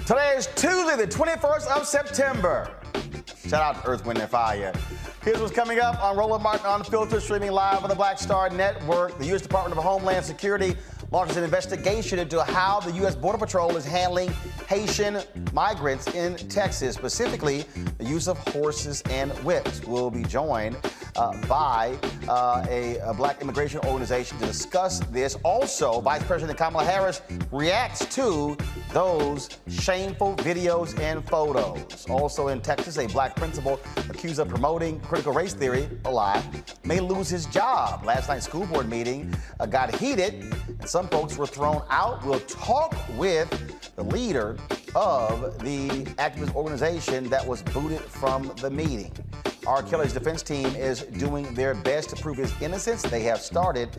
Today is Tuesday, the 21st of September. Shout out to Earth, Wind, and Fire. Here's what's coming up on Roland Martin Unfiltered, streaming live on the Black Star Network. The U.S. Department of Homeland Security launches an investigation into how the U.S. Border Patrol is handling Haitian migrants in Texas, specifically the use of horses and whips. We'll be joined by a black immigration organization to discuss this. Also, Vice President Kamala Harris reacts to those shameful videos and photos. Also in Texas, a black principal accused of promoting critical race theory, a lie, may lose his job. Last night's school board meeting got heated and some folks were thrown out. We'll talk with the leader of the activist organization that was booted from the meeting. R. Kelly's defense team is doing their best to prove his innocence. They have started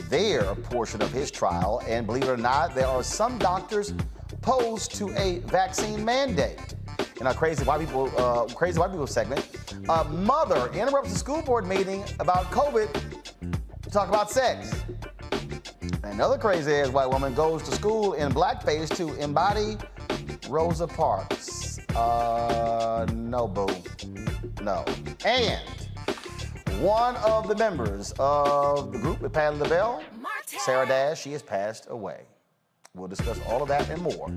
their portion of his trial, and believe it or not, there are some doctors opposed to a vaccine mandate. In our crazy white people segment, a mother interrupts the school board meeting about COVID to talk about sex. Another crazy-ass white woman goes to school in blackface to embody Rosa Parks. No, boo. No. And one of the members of the group that paddled the bell, Sarah Dash, she has passed away. We'll discuss all of that and more.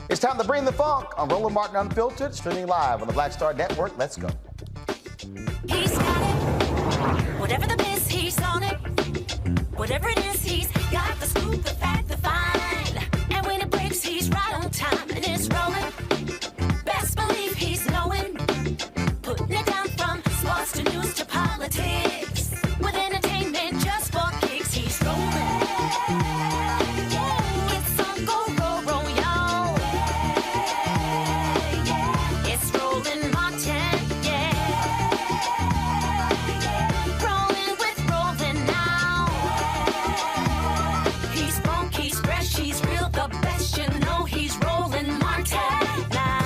It's time to bring the funk on Roland Martin Unfiltered, streaming live on the Black Star Network. Let's go. He's got it. Whatever the biz, he's on it. Whatever it is, he's got the scoop, the fact, the find. And when it breaks, he's right on time and it's rolling. Best believe he's knowing. Putting it down from sports to news to politics. With entertainment just for kicks, he's rolling. It's on go, roll, y'all. It's Roland Martin, yeah. Rolling with Roland now. He's funk, he's fresh, he's real, the best, you know he's Roland Martin now.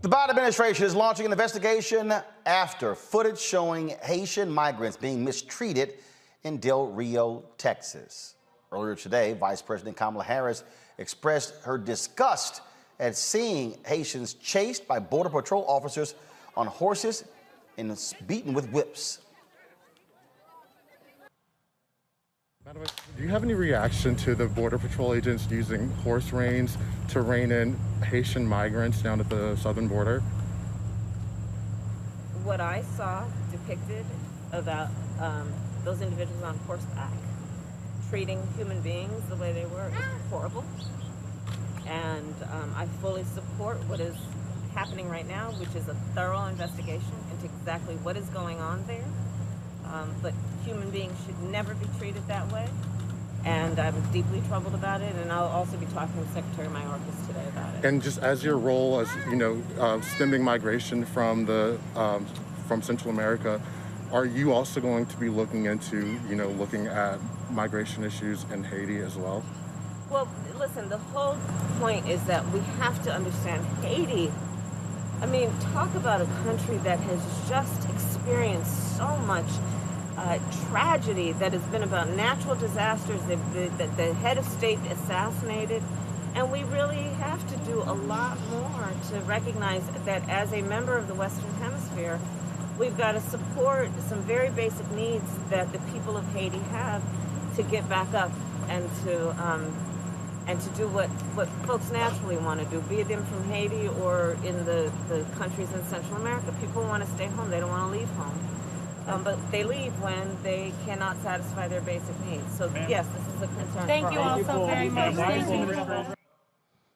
The Biden administration is launching an investigation after footage showing Haitian migrants being mistreated in Del Rio, Texas. Earlier today, Vice President Kamala Harris expressed her disgust at seeing Haitians chased by Border Patrol officers on horses and beaten with whips. Do you have any reaction to the Border Patrol agents using horse reins to rein in Haitian migrants down at the southern border? What I saw depicted about those individuals on horseback treating human beings the way they were is horrible. And I fully support what is happening right now, which is a thorough investigation into exactly what is going on there. But human beings should never be treated that way. And I'm deeply troubled about it, and I'll also be talking with Secretary Mayorkas today about it. And just as your role as, stemming migration from Central America, are you also going to be looking into, looking at migration issues in Haiti as well? Well, listen, the whole point is that we have to understand Haiti. I mean, talk about a country that has just experienced so much tragedy that has been about natural disasters, the head of state assassinated, and we really have to do a lot more to recognize that as a member of the Western Hemisphere, we've got to support some very basic needs that the people of Haiti have to get back up and to do what folks naturally want to do, be it them from Haiti or in the countries in Central America. People want to stay home. They don't want to leave home. But they leave when they cannot satisfy their basic needs. So, yes, this is a concern. Thank you all so very much. Thank you.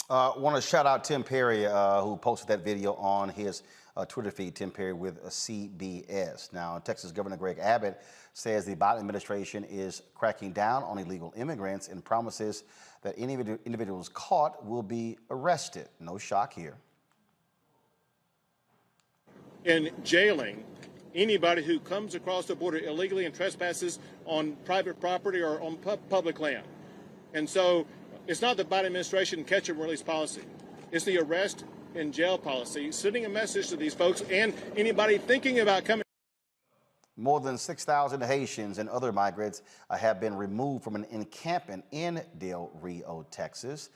Want to shout out Tim Perry, who posted that video on his Twitter feed, Tim Perry with CBS. Now, Texas Governor Greg Abbott says the Biden administration is cracking down on illegal immigrants and promises that any individuals caught will be arrested. No shock here. In jailing anybody who comes across the border illegally and trespasses on private property or on public land. And so it's not the Biden administration catch and release policy. It's the arrest and jail policy, sending a message to these folks and anybody thinking about coming. More than 6,000 Haitians and other migrants have been removed from an encampment in Del Rio, Texas.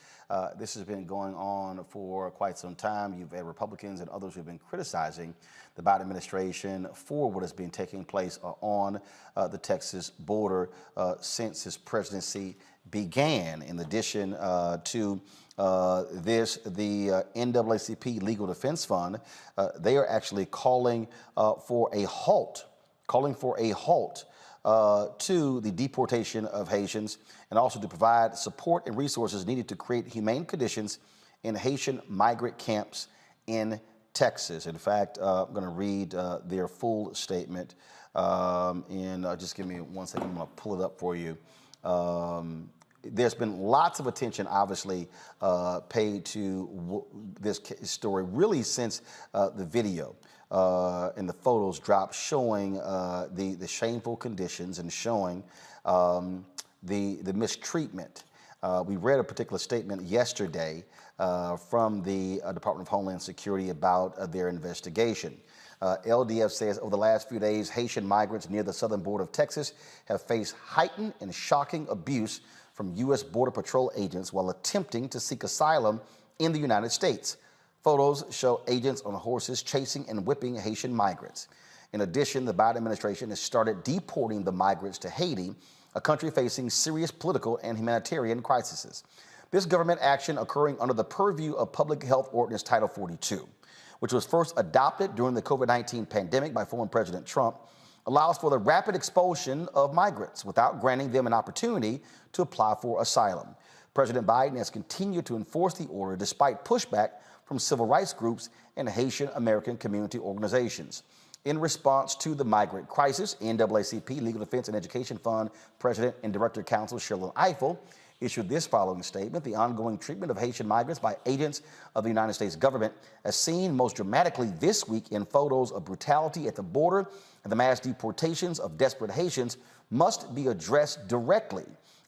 This has been going on for quite some time. You've had Republicans and others who have been criticizing the Biden administration for what has been taking place on the Texas border since his presidency began. In addition to this, the NAACP Legal Defense Fund, they are actually calling for a halt to the deportation of Haitians and also to provide support and resources needed to create humane conditions in Haitian migrant camps in Texas. In fact, I'm going to read their full statement. Just give me 1 second. I'm going to pull it up for you. There's been lots of attention, obviously, paid to this story really since the video and the photos dropped showing the shameful conditions and showing the mistreatment. We read a particular statement yesterday from the Department of Homeland Security about their investigation. LDF says over the last few days, Haitian migrants near the southern border of Texas have faced heightened and shocking abuse from U.S. Border Patrol agents while attempting to seek asylum in the United States. Photos show agents on horses chasing and whipping Haitian migrants. In addition, the Biden administration has started deporting the migrants to Haiti, a country facing serious political and humanitarian crises. This government action occurring under the purview of Public Health Ordinance Title 42, which was first adopted during the COVID-19 pandemic by former President Trump, allows for the rapid expulsion of migrants without granting them an opportunity to apply for asylum. President Biden has continued to enforce the order despite pushback from civil rights groups and Haitian American community organizations. In response to the migrant crisis, NAACP Legal Defense and Education Fund President and Director Counsel Sherlyn Ifill issued this following statement: the ongoing treatment of Haitian migrants by agents of the United States government, as seen most dramatically this week in photos of brutality at the border and the mass deportations of desperate Haitians, must be addressed directly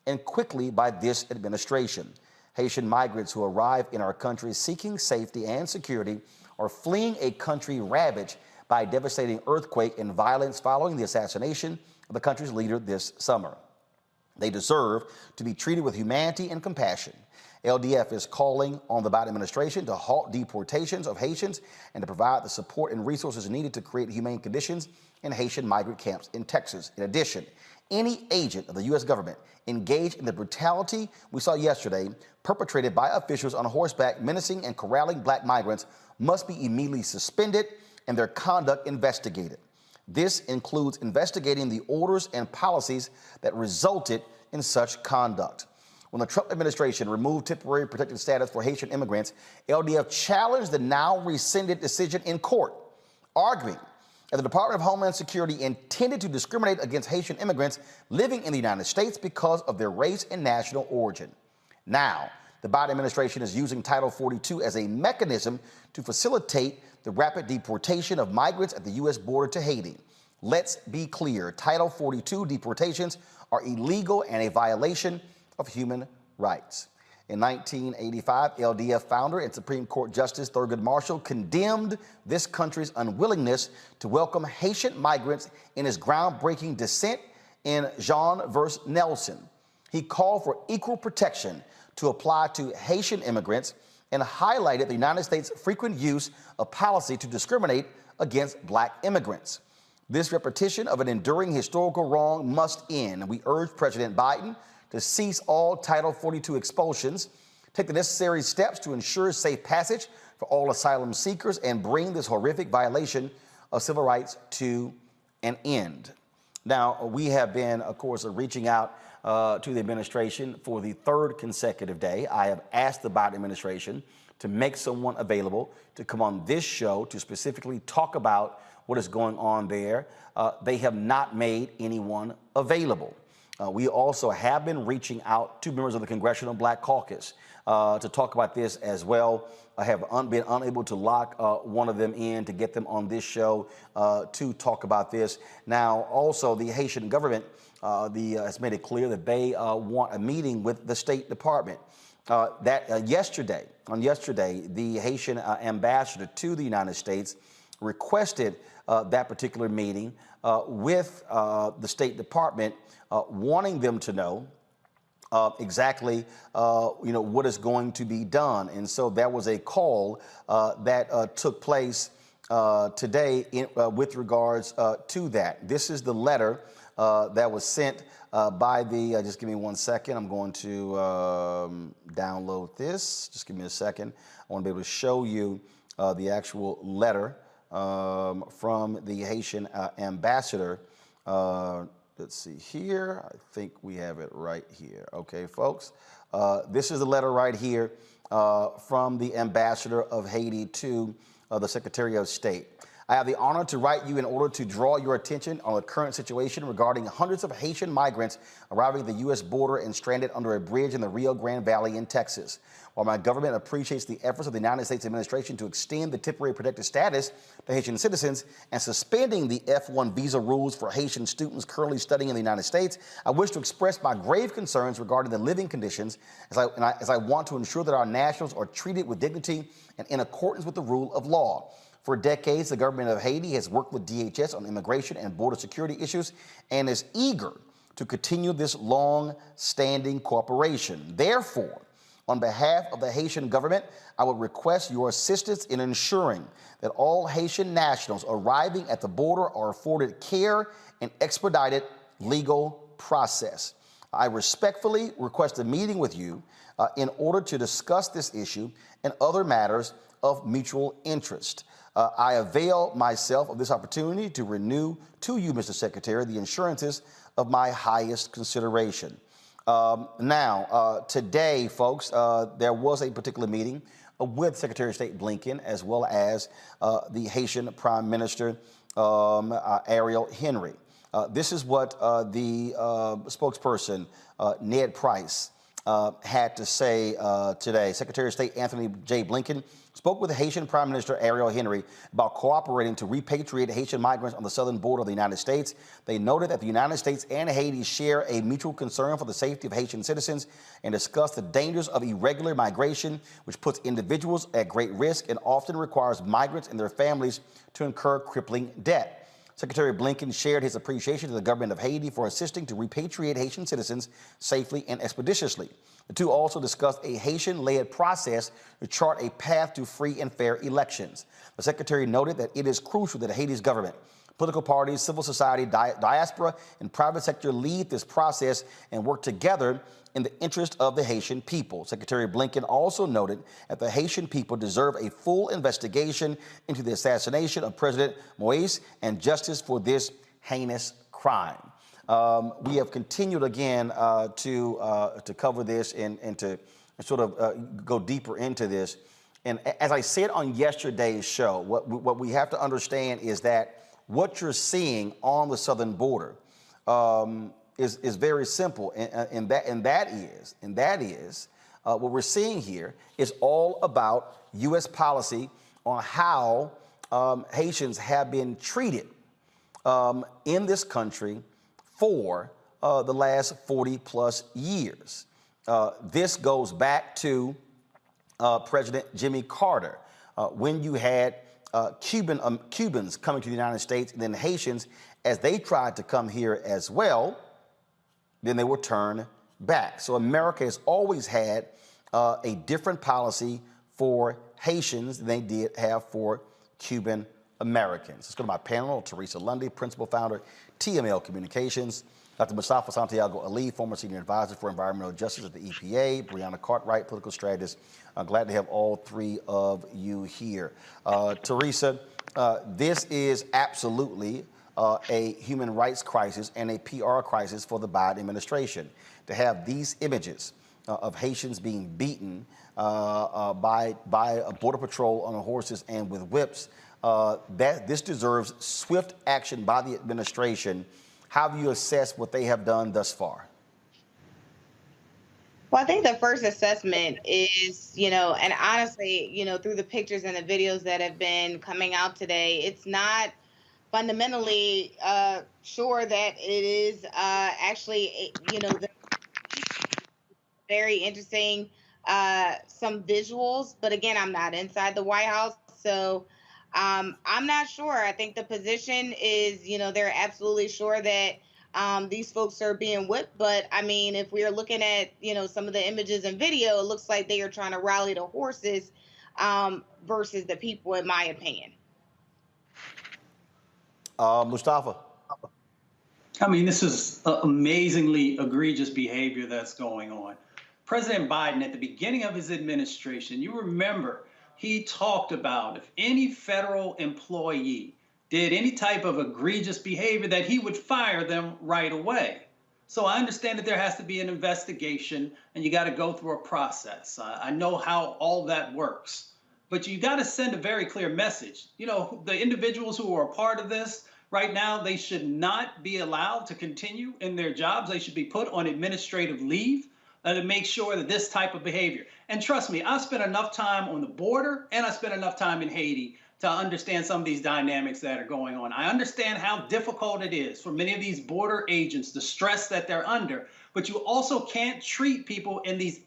and quickly by this administration. Haitian migrants who arrive in our country seeking safety and security are fleeing a country ravaged by a devastating earthquake and violence following the assassination of the country's leader this summer. They deserve to be treated with humanity and compassion. LDF is calling on the Biden administration to halt deportations of Haitians and to provide the support and resources needed to create humane conditions in Haitian migrant camps in Texas. In addition, any agent of the U.S. government engaged in the brutality we saw yesterday, perpetrated by officials on horseback menacing and corralling black migrants, must be immediately suspended and their conduct investigated. This includes investigating the orders and policies that resulted in such conduct. When the Trump administration removed temporary protected status for Haitian immigrants, LDF challenged the now rescinded decision in court, arguing that the Department of Homeland Security intended to discriminate against Haitian immigrants living in the United States because of their race and national origin. Now, the Biden administration is using Title 42 as a mechanism to facilitate the rapid deportation of migrants at the U.S. border to Haiti. Let's be clear, Title 42 deportations are illegal and a violation of human rights. In 1985, LDF founder and Supreme Court Justice Thurgood Marshall condemned this country's unwillingness to welcome Haitian migrants in his groundbreaking dissent in Jean versus Nelson. He called for equal protection to apply to Haitian immigrants and highlighted the United States' frequent use of policy to discriminate against black immigrants. This repetition of an enduring historical wrong must end. We urge President Biden to cease all Title 42 expulsions, take the necessary steps to ensure safe passage for all asylum seekers, and bring this horrific violation of civil rights to an end. Now, we have been, of course, reaching out to the administration for the third consecutive day. I have asked the Biden administration to make someone available to come on this show to specifically talk about what is going on there. They have not made anyone available. We also have been reaching out to members of the Congressional Black Caucus to talk about this as well. I have been unable to lock one of them in to get them on this show to talk about this. Now, also, the Haitian government has made it clear that they want a meeting with the State Department. Yesterday, the Haitian ambassador to the United States requested that particular meeting with the State Department, wanting them to know exactly what is going to be done. And so there was a call that took place today with regards to that. This is the letter that was sent by the, just give me 1 second. I'm going to download this. Just give me a second. I want to be able to show you the actual letter from the Haitian ambassador. Let's see here. I think we have it right here. Okay, folks. This is the letter right here from the ambassador of Haiti to the Secretary of State. I have the honor to write you in order to draw your attention on the current situation regarding hundreds of Haitian migrants arriving at the U.S. border and stranded under a bridge in the Rio Grande Valley in Texas. While my government appreciates the efforts of the United States administration to extend the temporary protected status to Haitian citizens and suspending the F-1 visa rules for Haitian students currently studying in the United States, I wish to express my grave concerns regarding the living conditions as I want to ensure that our nationals are treated with dignity and in accordance with the rule of law. For decades, the government of Haiti has worked with DHS on immigration and border security issues and is eager to continue this long-standing cooperation. Therefore, on behalf of the Haitian government, I would request your assistance in ensuring that all Haitian nationals arriving at the border are afforded care and expedited legal process. I respectfully request a meeting with you in order to discuss this issue and other matters of mutual interest. I avail myself of this opportunity to renew to you, Mr. Secretary, the assurances of my highest consideration. Today, folks, there was a particular meeting with Secretary of State Blinken as well as the Haitian Prime Minister Ariel Henry. This is what the spokesperson, Ned Price, had to say today. Secretary of State Anthony J. Blinken spoke with the Haitian Prime Minister Ariel Henry about cooperating to repatriate Haitian migrants on the southern border of the United States. They noted that the United States and Haiti share a mutual concern for the safety of Haitian citizens and discussed the dangers of irregular migration, which puts individuals at great risk and often requires migrants and their families to incur crippling debt. Secretary Blinken shared his appreciation to the government of Haiti for assisting to repatriate Haitian citizens safely and expeditiously. The two also discussed a Haitian-led process to chart a path to free and fair elections. The secretary noted that it is crucial that Haiti's government Political parties, civil society, diaspora, and private sector lead this process and work together in the interest of the Haitian people. Secretary Blinken also noted that the Haitian people deserve a full investigation into the assassination of President Moïse and justice for this heinous crime. We have continued again to cover this and to sort of go deeper into this. And as I said on yesterday's show, what we have to understand is that what you're seeing on the southern border is very simple, and that is what we're seeing here is all about U.S. policy on how Haitians have been treated in this country for the last 40 plus years. This goes back to President Jimmy Carter, when you had Cubans coming to the United States, and then Haitians, as they tried to come here as well, then they were turned back. So America has always had a different policy for Haitians than they did have for Cuban Americans. Let's go to my panel. Teresa Lundy, principal founder, TML Communications. Dr. Mustafa Santiago Ali, former senior advisor for environmental justice at the EPA. Brianna Cartwright, political strategist. I'm glad to have all three of you here. Teresa, this is absolutely a human rights crisis and a PR crisis for the Biden administration. To have these images of Haitians being beaten by a border patrol on horses and with whips, this deserves swift action by the administration. How have you assessed what they have done thus far? Well, I think the first assessment is, and honestly, through the pictures and the videos that have been coming out today, it's not fundamentally sure that it is actually, very interesting, some visuals. But again, I'm not inside the White House, so I'm not sure. I think the position is, they're absolutely sure that these folks are being whipped. But I mean, if we are looking at, some of the images and video, it looks like they are trying to rally the horses versus the people, in my opinion. Mustafa. I mean, this is amazingly egregious behavior that's going on. President Biden, at the beginning of his administration, you remember, he talked about if any federal employee did any type of egregious behavior, that he would fire them right away. So I understand that there has to be an investigation and you got to go through a process. I know how all that works, but you got to send a very clear message. The individuals who are a part of this right now, they should not be allowed to continue in their jobs. They should be put on administrative leave to make sure that this type of behavior. And trust me, I've spent enough time on the border and I spent enough time in Haiti to understand some of these dynamics that are going on. I understand how difficult it is for many of these border agents, the stress that they're under, but you also can't treat people in these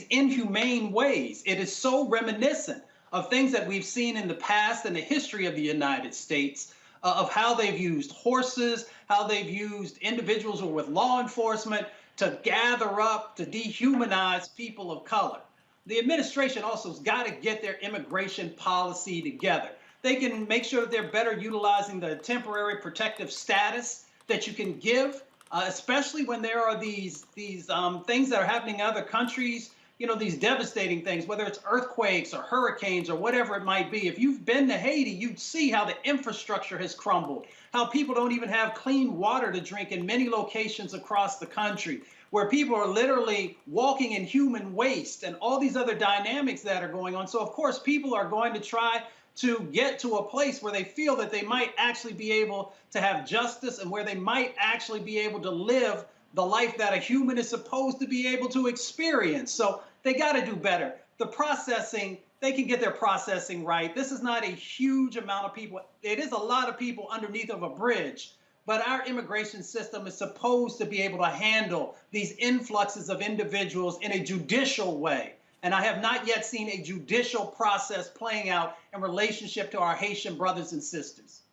inhumane ways. It is so reminiscent of things that we've seen in the past in the history of the United States, of how they've used horses, how they've used individuals who are with law enforcement to gather up, to dehumanize people of color. The administration also has got to get their immigration policy together. They can make sure that they're better utilizing the temporary protective status that you can give, especially when there are these things that are happening in other countries, these devastating things, whether it's earthquakes or hurricanes or whatever it might be. If you've been to Haiti, you'd see how the infrastructure has crumbled, how people don't even have clean water to drink in many locations across the country, where people are literally walking in human waste and all these other dynamics that are going on. So, of course, people are going to try to get to a place where they feel that they might actually be able to have justice and where they might actually be able to live the life that a human is supposed to be able to experience. So they got to do better. The processing, they can get their processing right. This is not a huge amount of people. It is a lot of people underneath of a bridge. But our immigration system is supposed to be able to handle these influxes of individuals in a judicial way. And I have not yet seen a judicial process playing out in relationship to our Haitian brothers and sisters.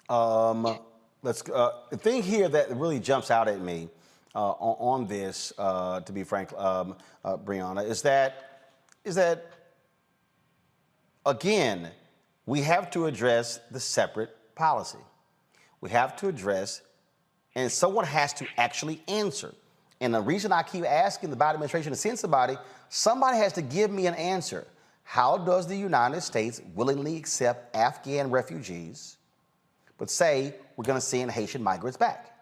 The thing here that really jumps out at me on this, to be frank, Brianna, is that, again, we have to address the separate policy. We have to address, and someone has to actually answer. And the reason I keep asking the Biden administration to send somebody has to give me an answer. How does the United States willingly accept Afghan refugees, but say we're going to send Haitian migrants back?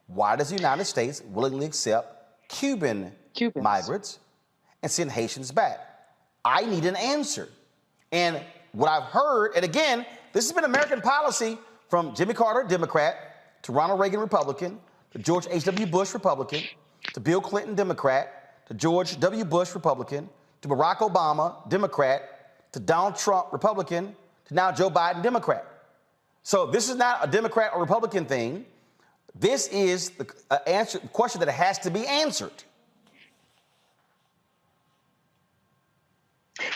Why does the United States willingly accept Cubans migrants and send Haitians back? I need an answer. And what I've heard, and again, this has been American policy from Jimmy Carter, Democrat, to Ronald Reagan, Republican, to George H.W. Bush, Republican, to Bill Clinton, Democrat, to George W. Bush, Republican, to Barack Obama, Democrat, to Donald Trump, Republican, to now Joe Biden, Democrat. So this is not a Democrat or Republican thing. This is the question that has to be answered.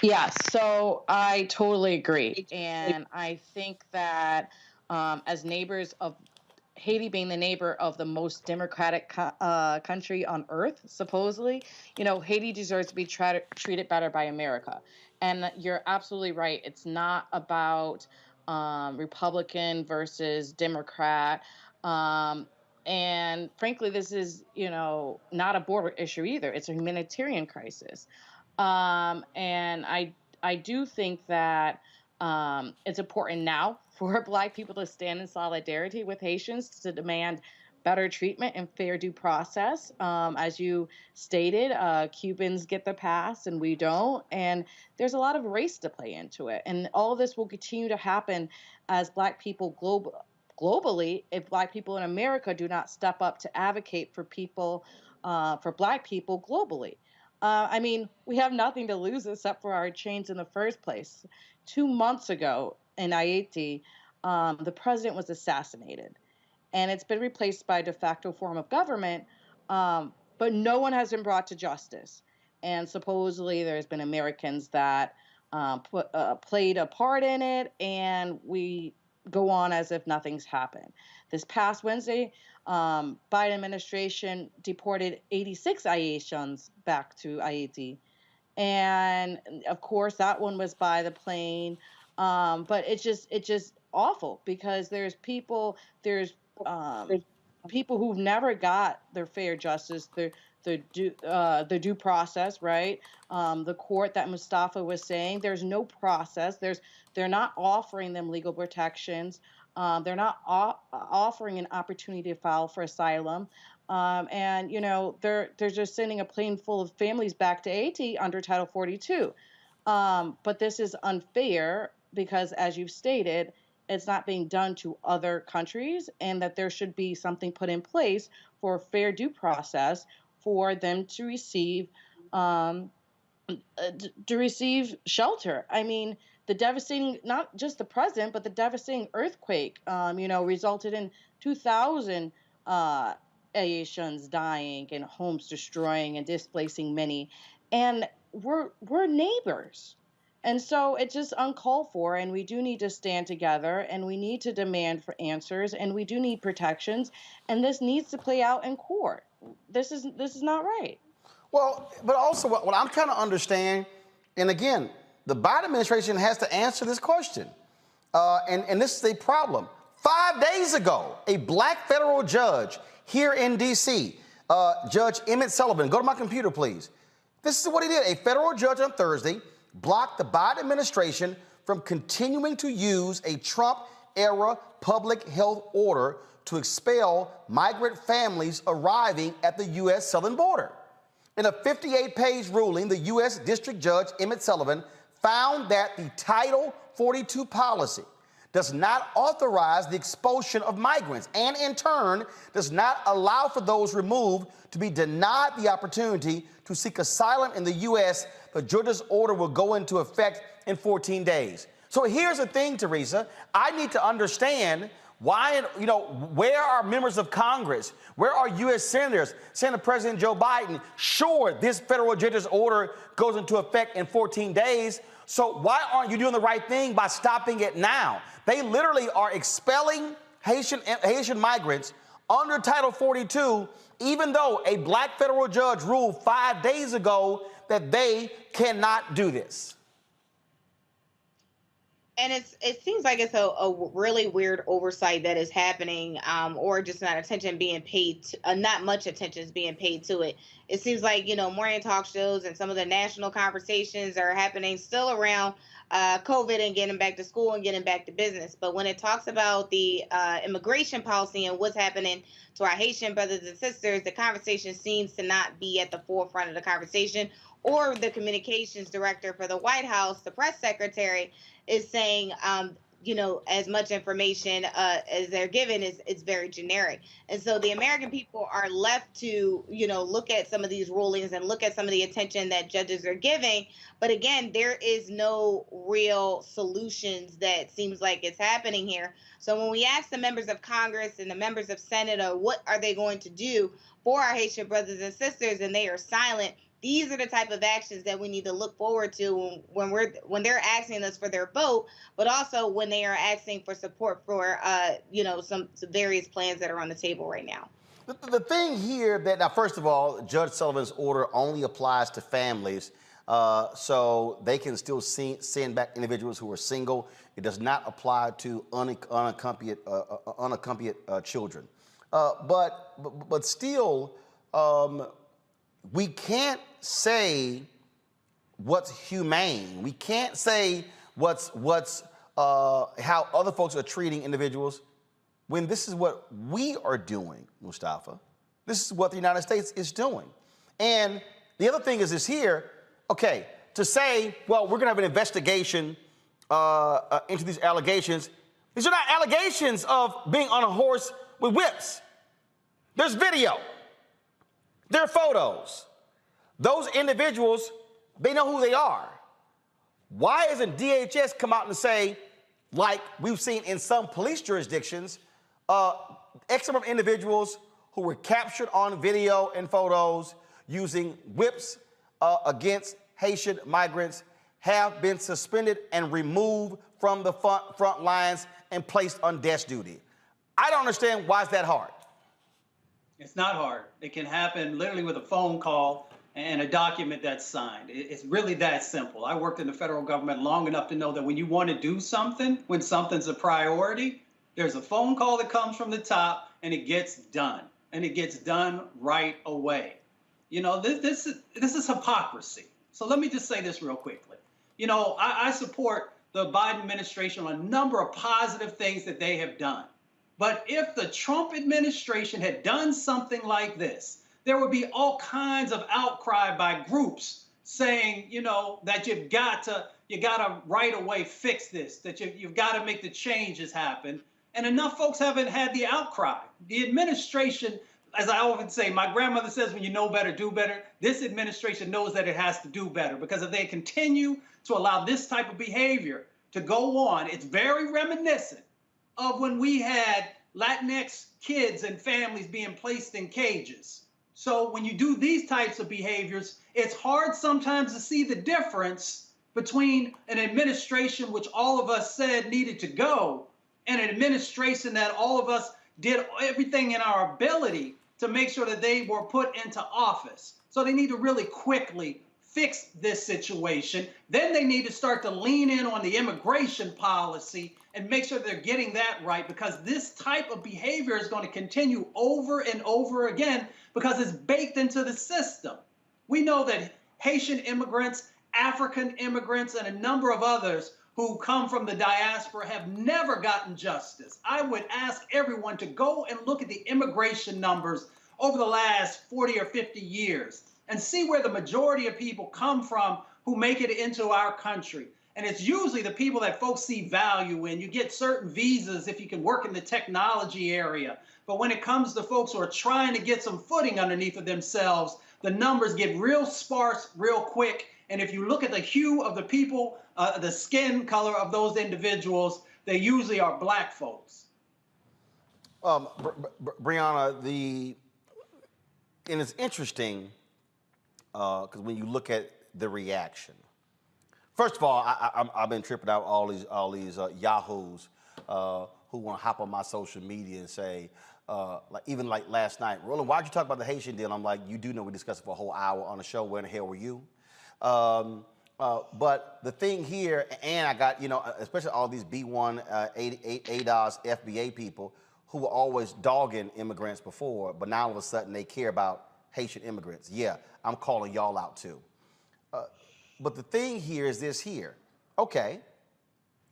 Yeah, so I totally agree. And I think that as neighbors of Haiti being the neighbor of the most democratic country on earth, supposedly, Haiti deserves to be treated better by America. And you're absolutely right. It's not about Republican versus Democrat. And frankly, this is, not a border issue either. It's a humanitarian crisis. And I do think that it's important now for Black people to stand in solidarity with Haitians to demand better treatment and fair due process. As you stated, Cubans get the pass and we don't. And there's a lot of race to play into it. And all of this will continue to happen as Black people globally, if Black people in America do not step up to advocate for people, for Black people globally. We have nothing to lose except for our chains in the first place. 2 months ago in Haiti, the president was assassinated, and it's been replaced by a de facto form of government, but no one has been brought to justice. And supposedly there's been Americans that played a part in it, and we go on as if nothing's happened. This past Wednesday, Biden administration deported 86 Haitians back to Haiti. And of course, that one was by the plane. But it's just awful because there's people who've never got their fair justice, the due process, right? The court that Mustafa was saying, there's no process. They're not offering them legal protections. They're not offering an opportunity to file for asylum. And they're just sending a plane full of families back to Haiti under Title 42. But this is unfair because, as you've stated, it's not being done to other countries, and that there should be something put in place for a fair due process for them to receive shelter. The devastating, not just the president, but the devastating earthquake, resulted in 2,000 Haitians dying and homes destroying and displacing many. And we're neighbors. And so it's just uncalled for, and we do need to stand together, and we need to demand for answers, and we do need protections, and this needs to play out in court. This is not right. Well, but also what I'm trying to understand, and again, the Biden administration has to answer this question, and this is a problem. 5 days ago, a Black federal judge here in D.C., Judge Emmett Sullivan, go to my computer, please. This is what he did. A federal judge on Thursday blocked the Biden administration from continuing to use a Trump-era public health order to expel migrant families arriving at the U.S. southern border. In a 58-page ruling, the U.S. District Judge Emmett Sullivan found that the Title 42 policy does not authorize the expulsion of migrants and, in turn, does not allow for those removed to be denied the opportunity to seek asylum in the U.S. The judge's order will go into effect in 14 days. So here's the thing, Teresa. I need to understand why, where are members of Congress? Where are U.S. senators saying to President Joe Biden, sure, this federal judge's order goes into effect in 14 days. So why aren't you doing the right thing by stopping it now? They literally are expelling Haitian migrants under Title 42, even though a Black federal judge ruled 5 days ago that they cannot do this. And it seems like it's a really weird oversight that is happening, or just not attention being paid not much attention is being paid to it. It seems like, morning talk shows and some of the national conversations are happening still around COVID and getting back to school and getting back to business. But when it talks about the immigration policy and what's happening to our Haitian brothers and sisters, the conversation seems to not be at the forefront of the conversation. Or the communications director for the White House, the press secretary, is saying, as much information as they're given is very generic. And so the American people are left to, look at some of these rulings and look at some of the attention that judges are giving. But again, there is no real solutions that seems like it's happening here. So when we ask the members of Congress and the members of Senate, what are they going to do for our Haitian brothers and sisters, and they are silent, these are the type of actions that we need to look forward to when they're asking us for their vote, but also when they are asking for support for some various plans that are on the table right now. The thing here now, first of all, Judge Sullivan's order only applies to families, so they can still send back individuals who are single. It does not apply to unaccompanied children. But still. We can't say what's humane. We can't say what's how other folks are treating individuals when this is what we are doing, Mustafa. This is what the United States is doing. And the other thing is this here, okay, to say, well, we're gonna have an investigation into these allegations. These are not allegations of being on a horse with whips. There's video. There are photos. Those individuals, they know who they are. Why isn't DHS come out and say, like we've seen in some police jurisdictions, X number of individuals who were captured on video and photos using whips against Haitian migrants have been suspended and removed from the front lines and placed on desk duty? I don't understand why it's that hard. It's not hard. It can happen literally with a phone call and a document that's signed. It's really that simple. I worked in the federal government long enough to know that when you want to do something, when something's a priority, there's a phone call that comes from the top and it gets done. And it gets done right away. This is hypocrisy. So let me just say this real quickly. I support the Biden administration on a number of positive things that they have done. But if the Trump administration had done something like this, there would be all kinds of outcry by groups saying, that you got to right away fix this, that you've got to make the changes happen. And enough folks haven't had the outcry. The administration, as I often say, my grandmother says, when you know better, do better. This administration knows that it has to do better, because if they continue to allow this type of behavior to go on, it's very reminiscent of when we had Latinx kids and families being placed in cages. So when you do these types of behaviors, it's hard sometimes to see the difference between an administration which all of us said needed to go and an administration that all of us did everything in our ability to make sure that they were put into office. So they need to really quickly fix this situation. Then they need to start to lean in on the immigration policy and make sure they're getting that right, because this type of behavior is going to continue over and over again because it's baked into the system. We know that Haitian immigrants, African immigrants, and a number of others who come from the diaspora have never gotten justice. I would ask everyone to go and look at the immigration numbers over the last 40 or 50 years and see where the majority of people come from who make it into our country. And it's usually the people that folks see value in. You get certain visas if you can work in the technology area. But when it comes to folks who are trying to get some footing underneath of themselves, the numbers get real sparse real quick. And if you look at the hue of the people, the skin color of those individuals, they usually are black folks. Brianna, and it's interesting because when you look at the reaction. First of all, I've been tripping out all these yahoos who want to hop on my social media and say, even like last night, Roland, why'd you talk about the Haitian deal? I'm like, you do know we discussed it for a whole hour on the show. Where in the hell were you? But the thing here, and I got, especially all these B1, ADOS, FBA people who were always dogging immigrants before, but now all of a sudden they care about Haitian immigrants. Yeah, I'm calling y'all out too. But the thing here is this here. Okay,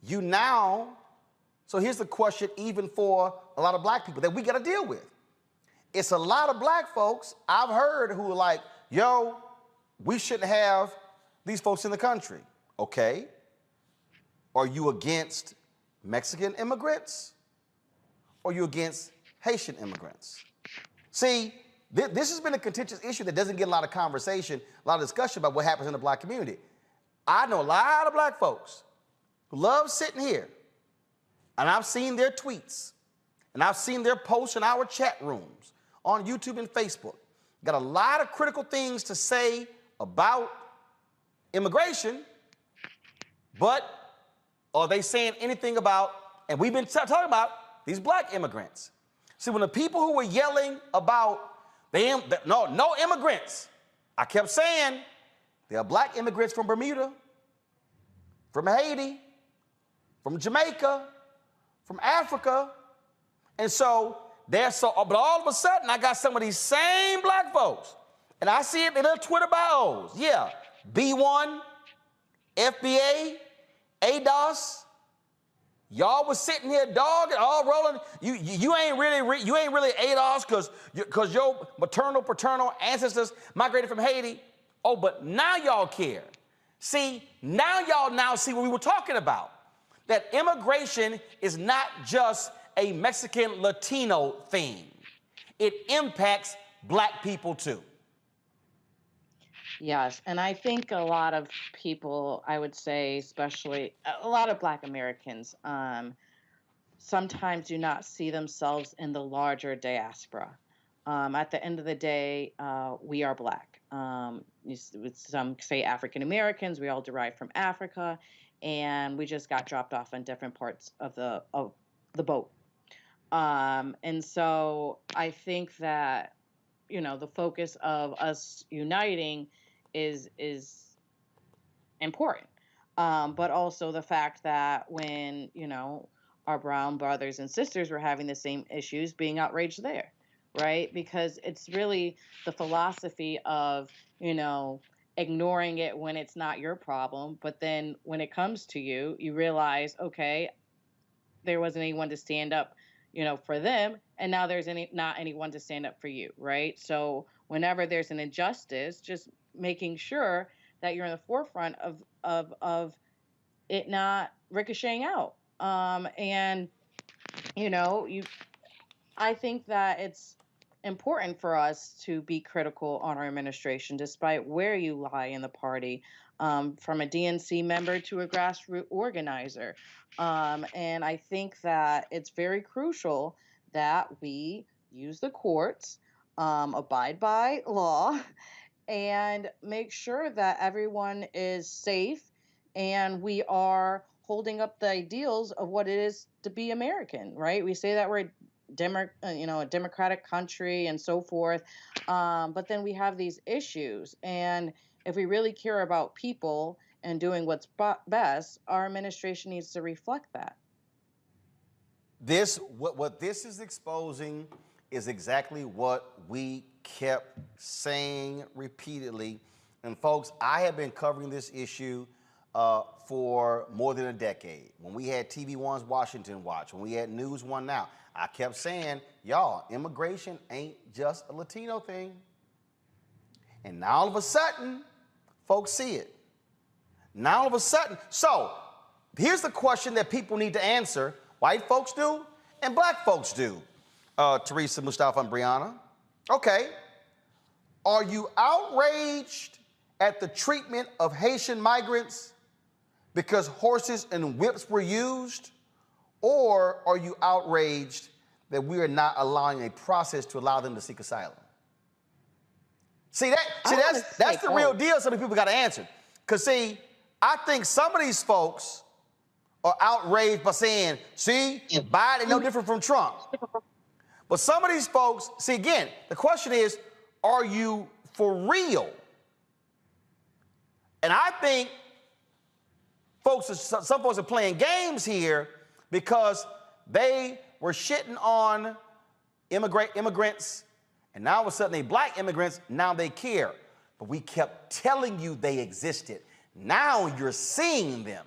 so here's the question even for a lot of black people that we got to deal with. It's a lot of black folks I've heard who are like, yo, we shouldn't have these folks in the country. Okay, are you against Mexican immigrants? Or are you against Haitian immigrants? See, this has been a contentious issue that doesn't get a lot of conversation, a lot of discussion about what happens in the black community. I know a lot of black folks who love sitting here, and I've seen their tweets, and I've seen their posts in our chat rooms on YouTube and Facebook. Got a lot of critical things to say about immigration, but are they saying anything about, and we've been talking about, these black immigrants? See, when the people who were yelling about no immigrants, I kept saying there are black immigrants from Bermuda, from Haiti, from Jamaica, from Africa, and but all of a sudden I got some of these same black folks, and I see it in their Twitter bios. Yeah, B1, FBA, ADOS. Y'all was sitting here dogging, all rolling. You ain't really ADOS because your paternal ancestors migrated from Haiti. Oh, but now y'all care. See, now y'all see what we were talking about. That immigration is not just a Mexican Latino thing. It impacts black people too. Yes, and I think a lot of people, I would say, especially a lot of Black Americans, sometimes do not see themselves in the larger diaspora. At the end of the day, we are Black. Some say African Americans. We all derive from Africa, and we just got dropped off in different parts of the boat. And so I think that the focus of us uniting is important, but also the fact that when our brown brothers and sisters were having the same issues, being outraged there, right? Because it's really the philosophy of ignoring it when it's not your problem, but then when it comes to you, you realize, okay, there wasn't anyone to stand up for them, and now there's not anyone to stand up for you, right? So whenever there's an injustice, just making sure that you're in the forefront of it not ricocheting out. I think that it's important for us to be critical on our administration, despite where you lie in the party, from a DNC member to a grassroots organizer. And I think that it's very crucial that we use the courts, abide by law, and make sure that everyone is safe and we are holding up the ideals of what it is to be American, right? We say that we're a democratic country and so forth, but then we have these issues. And if we really care about people and doing what's best, our administration needs to reflect that. What this is exposing is exactly what we kept saying repeatedly. And folks, I have been covering this issue for more than a decade. When we had TV One's Washington Watch, when we had News One Now, I kept saying, y'all, immigration ain't just a Latino thing. And now all of a sudden, folks see it. Now all of a sudden, so here's the question that people need to answer. White folks do and black folks do. Teresa, Mustafa, and Brianna. Okay. Are you outraged at the treatment of Haitian migrants because horses and whips were used? Or are you outraged that we are not allowing a process to allow them to seek asylum? That's the real deal some of the people got to answer. Because, see, I think some of these folks are outraged by saying, see, Biden no different from Trump. But some of these folks, see, again, the question is, are you for real? And I think some folks are playing games here because they were shitting on immigrants, and now all of a sudden they black immigrants, now they care. But we kept telling you they existed. Now you're seeing them.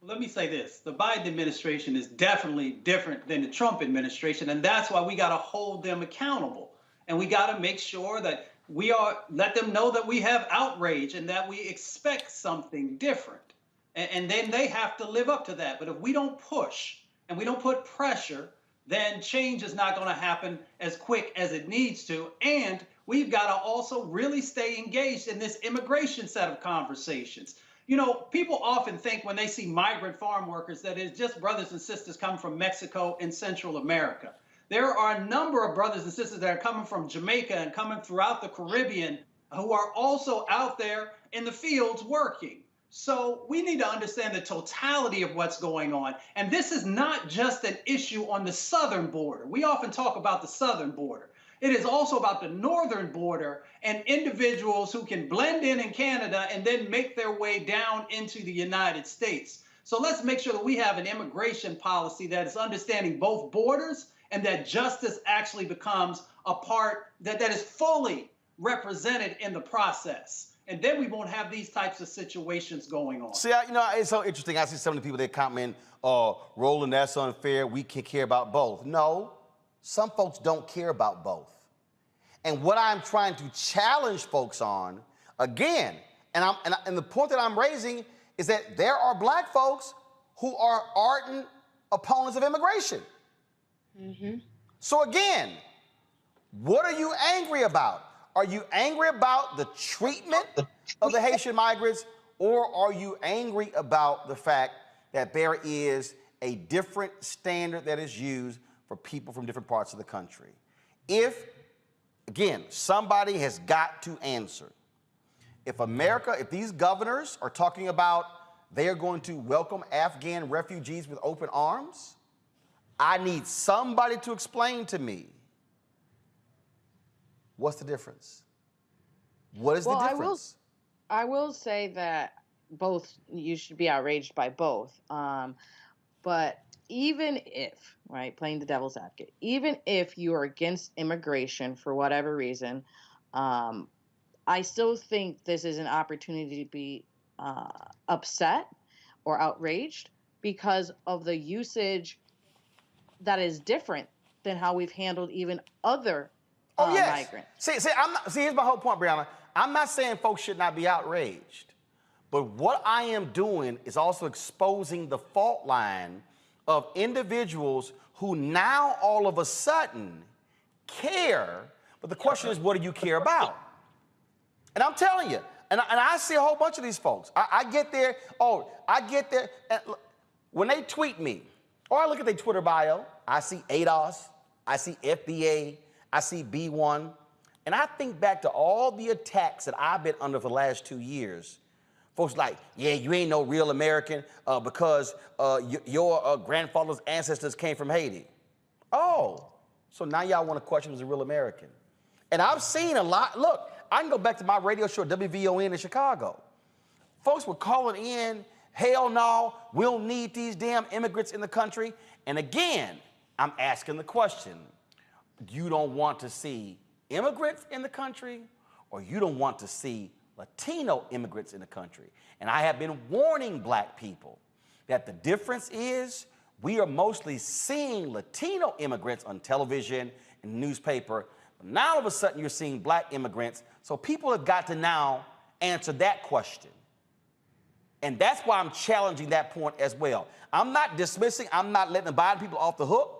Let me say this. The Biden administration is definitely different than the Trump administration, and that's why we got to hold them accountable. And we got to make sure that let them know that we have outrage and that we expect something different. And then they have to live up to that. But if we don't push and we don't put pressure, then change is not going to happen as quick as it needs to. And we've got to also really stay engaged in this immigration set of conversations. You know, people often think when they see migrant farm workers that it's just brothers and sisters coming from Mexico and Central America. There are a number of brothers and sisters that are coming from Jamaica and coming throughout the Caribbean who are also out there in the fields working. So we need to understand the totality of what's going on. And this is not just an issue on the southern border. We often talk about the southern border. It is also about the northern border and individuals who can blend in Canada and then make their way down into the United States. So let's make sure that we have an immigration policy that is understanding both borders and that justice actually becomes a part that is fully represented in the process. And then we won't have these types of situations going on. See, you know, it's so interesting. I see some of the people that comment, Roland, that's unfair. We can care about both. No, some folks don't care about both. And what I'm trying to challenge folks on, again, and the point that I'm raising is that there are black folks who are ardent opponents of immigration. Mm-hmm. So again, what are you angry about? Are you angry about the treatment of the Haitian migrants, or are you angry about the fact that there is a different standard that is used for people from different parts of the country? Again, somebody has got to answer. If these governors are talking about they are going to welcome Afghan refugees with open arms, I need somebody to explain to me, what's the difference? What is the difference? I will say that you should be outraged by both. But even if, right, playing the devil's advocate, even if you are against immigration for whatever reason, I still think this is an opportunity to be upset or outraged because of the usage that is different than how we've handled even other migrants. See, here's my whole point, Brianna. I'm not saying folks should not be outraged, but what I am doing is also exposing the fault line of individuals who now all of a sudden care, but the question is, what do you care about? And I'm telling you, and I see a whole bunch of these folks. I get there, and when they tweet me, or I look at their Twitter bio, I see ADOS, I see FBA, I see B1, and I think back to all the attacks that I've been under for the last 2 years. Folks like, yeah, you ain't no real American because your grandfather's ancestors came from Haiti. Oh, so now y'all want to question who's a real American. And I've seen a lot. Look, I can go back to my radio show, WVON in Chicago. Folks were calling in, hell no, we don't need these damn immigrants in the country. And again, I'm asking the question, you don't want to see immigrants in the country, or you don't want to see Latino immigrants in the country? And I have been warning black people that the difference is we are mostly seeing Latino immigrants on television and newspaper. But now all of a sudden you're seeing black immigrants. So people have got to now answer that question. And that's why I'm challenging that point as well. I'm not dismissing, I'm not letting the Biden people off the hook.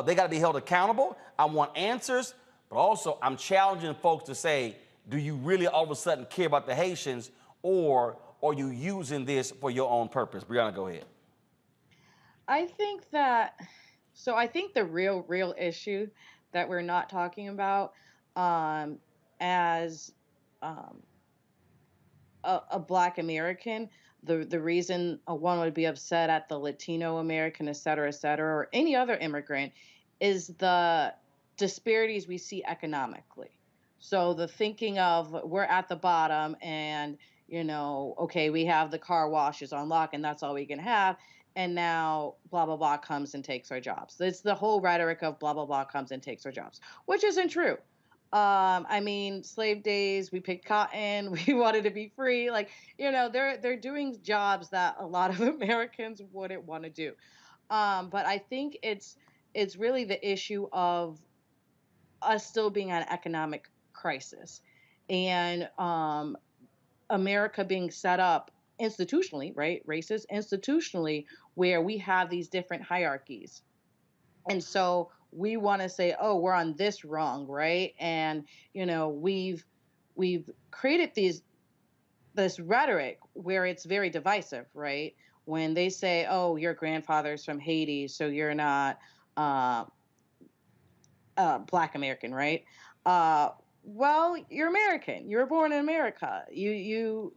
They got to be held accountable. I want answers, but also I'm challenging folks to say, do you really all of a sudden care about the Haitians, or are you using this for your own purpose? Brianna, go ahead. I think the real issue that we're not talking about as a Black American, the reason one would be upset at the Latino American, et cetera, or any other immigrant, is the disparities we see economically. So the thinking of we're at the bottom and, okay, we have the car washes on lock and that's all we can have. And now blah, blah, blah comes and takes our jobs. It's the whole rhetoric of blah, blah, blah comes and takes our jobs, which isn't true. I mean, slave days, we picked cotton, we wanted to be free. Like, they're doing jobs that a lot of Americans wouldn't want to do. But I think it's really the issue of us still being at an economic crisis and America being set up institutionally, right? Racist institutionally, where we have these different hierarchies. And so we want to say, oh, we're on this wrong, right? And, we've created this rhetoric where it's very divisive, right? When they say, oh, your grandfather's from Haiti, so you're not Black American, right? Well, you're American. You were born in America. You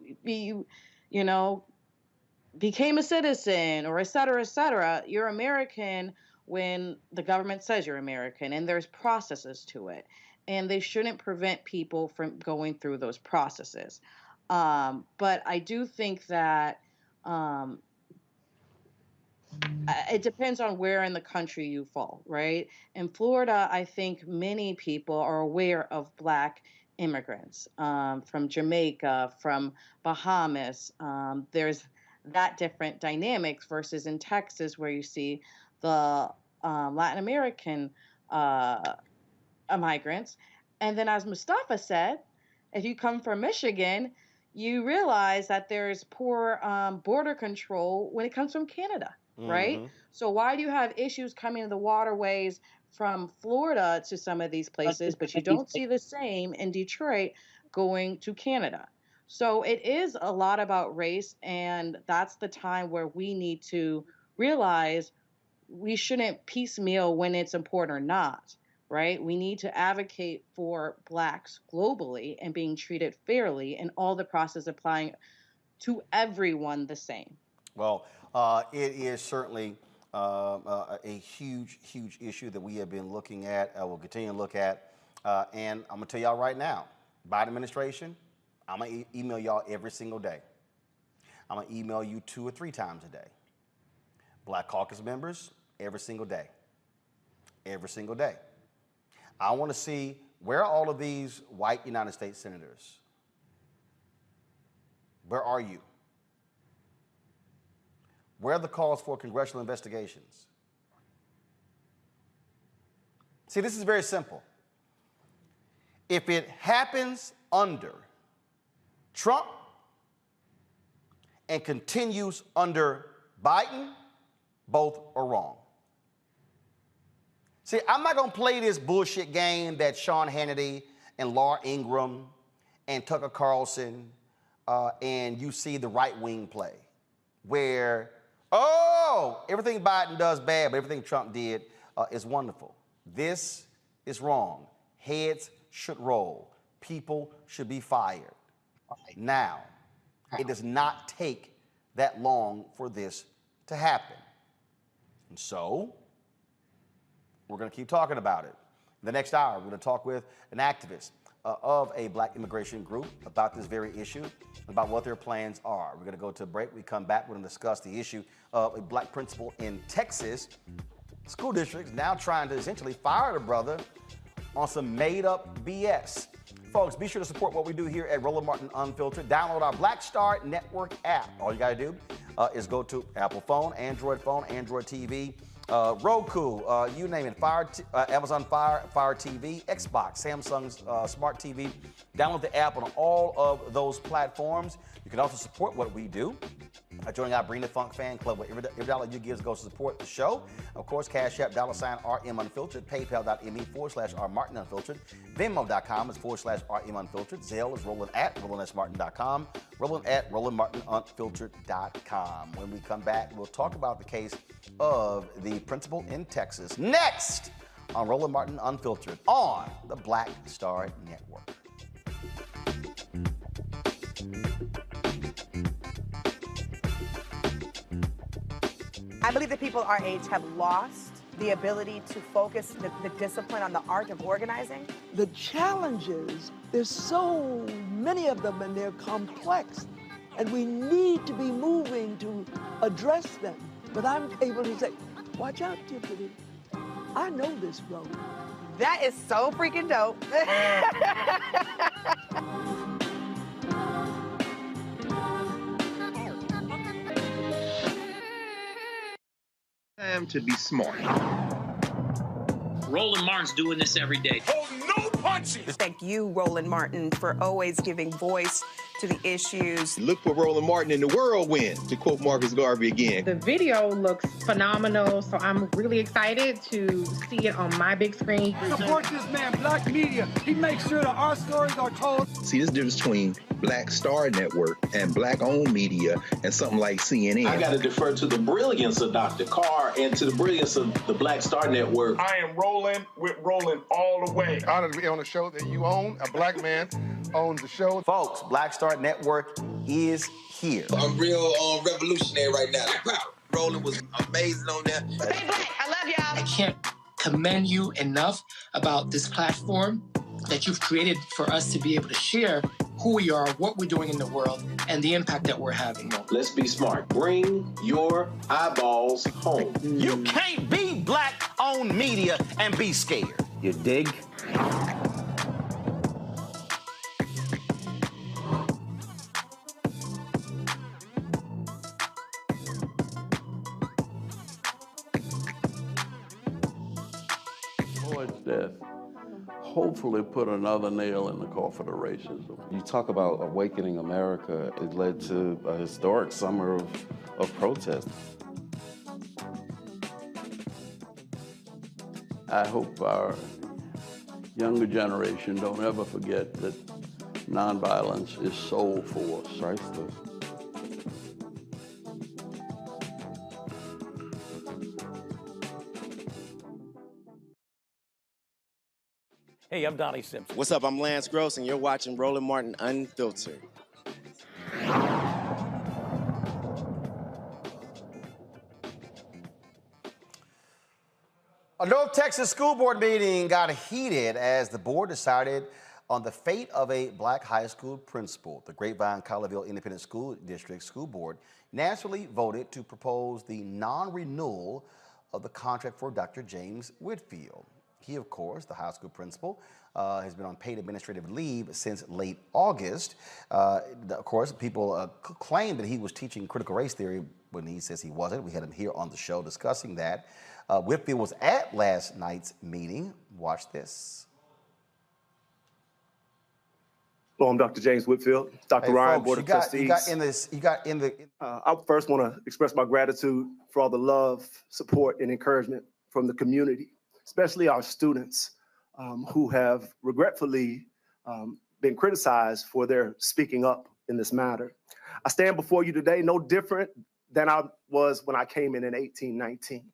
became a citizen, or et cetera, et cetera. You're American when the government says you're American, and there's processes to it. And they shouldn't prevent people from going through those processes. But I do think that it depends on where in the country you fall, right? In Florida, I think many people are aware of Black immigrants from Jamaica, from Bahamas. There's that different dynamics versus in Texas, where you see the Latin American migrants. And then, as Mustafa said, if you come from Michigan, you realize that there's poor border control when it comes from Canada, right? Mm-hmm. So why do you have issues coming to the waterways from Florida to some of these places, but you don't see the same in Detroit going to Canada? So it is a lot about race, and that's the time where we need to realize we shouldn't piecemeal when it's important or not, right? We need to advocate for Blacks globally and being treated fairly, and all the process applying to everyone the same. Well, it is certainly a huge, huge issue that we have been looking at, we'll continue to look at, and I'm gonna tell y'all right now, Biden administration, I'm gonna email y'all every single day. I'm gonna email you 2 or 3 times a day. Black Caucus members, every single day. Every single day. I want to see, where are all of these white United States senators? Where are you? Where are the calls for congressional investigations? See, this is very simple. If it happens under Trump and continues under Biden, both are wrong. See, I'm not going to play this bullshit game that Sean Hannity and Laura Ingraham and Tucker Carlson and you see the right wing play, where, oh, everything Biden does bad, but everything Trump did is wonderful. This is wrong. Heads should roll. People should be fired. Now, it does not take that long for this to happen. And so, we're going to keep talking about it. In the next hour, we're going to talk with an activist of a Black immigration group about this very issue, about what their plans are. We're going to go to a break. We come back, we're going to discuss the issue of a Black principal in Texas. School districts now trying to essentially fire the brother on some made-up BS. Folks, be sure to support what we do here at Roland Martin Unfiltered. Download our Black Star Network app. All you got to do is go to Apple phone, Android TV, Roku, you name it, Amazon Fire TV, Xbox, Samsung's Smart TV. Download the app on all of those platforms. You can also support what we do by joining our Bring the Funk fan club, where every dollar you give goes to support the show. Of course, Cash App, $RM Unfiltered, PayPal.me/R Martin Unfiltered, Venmo.com is /RM Unfiltered, Zelle is Roland@RolandSMartin.com, Roland@RolandMartinUnfiltered.com. When we come back, we'll talk about the case of the principal in Texas. Next on Roland Martin Unfiltered on the Black Star Network. I believe that people our age have lost the ability to focus the discipline on the art of organizing. The challenges, there's so many of them and they're complex. and we need to be moving to address them. But I'm able to say, watch out, Tiffany. I know this road. That is so freaking dope. Time to be smart. Roland Martin's doing this every day. Oh, no punches! Thank you, Roland Martin, for always giving voice to the issues. Look for Roland Martin in the whirlwind, to quote Marcus Garvey again. The video looks phenomenal, so I'm really excited to see it on my big screen. Support this man, Black Media. He makes sure that our stories are told. See, this difference between Black Star Network and Black-owned media and something like CNN. I got to defer to the brilliance of Dr. Carr and to the brilliance of the Black Star Network. I am rolling with Roland all the way. Honored to be on a show that you own. A black man owns the show. Folks, Black Star Network is here. I'm real revolutionary right now. Roland was amazing on there. Stay black. I love y'all. I can't commend you enough about this platform that you've created for us to be able to share who we are, what we're doing in the world, and the impact that we're having. Let's be smart. Bring your eyeballs home. You can't be Black-owned media and be scared. You dig? Floyd's death hopefully put another nail in the coffin of racism. You talk about awakening America. It led to a historic summer of protest. I hope our younger generation don't ever forget that nonviolence is soul force. Priceless. Hey, I'm Donnie Simpson. What's up? I'm Lance Gross, and you're watching Roland Martin Unfiltered. A North Texas school board meeting got heated as the board decided on the fate of a black high school principal. The Grapevine-Colleyville Independent School District School Board naturally voted to propose the non-renewal of the contract for Dr. James Whitfield. He, of course, the high school principal, has been on paid administrative leave since late August. Of course, people claim that he was teaching critical race theory when he says he wasn't. We had him here on the show discussing that. Whitfield was at last night's meeting. Watch this. Hello, I'm Dr. James Whitfield, Dr. Ryan, folks, Board of Trustees. I first want to express my gratitude for all the love, support, and encouragement from the community, especially our students who have regretfully been criticized for their speaking up in this matter. I stand before you today no different than I was when I came in 1819.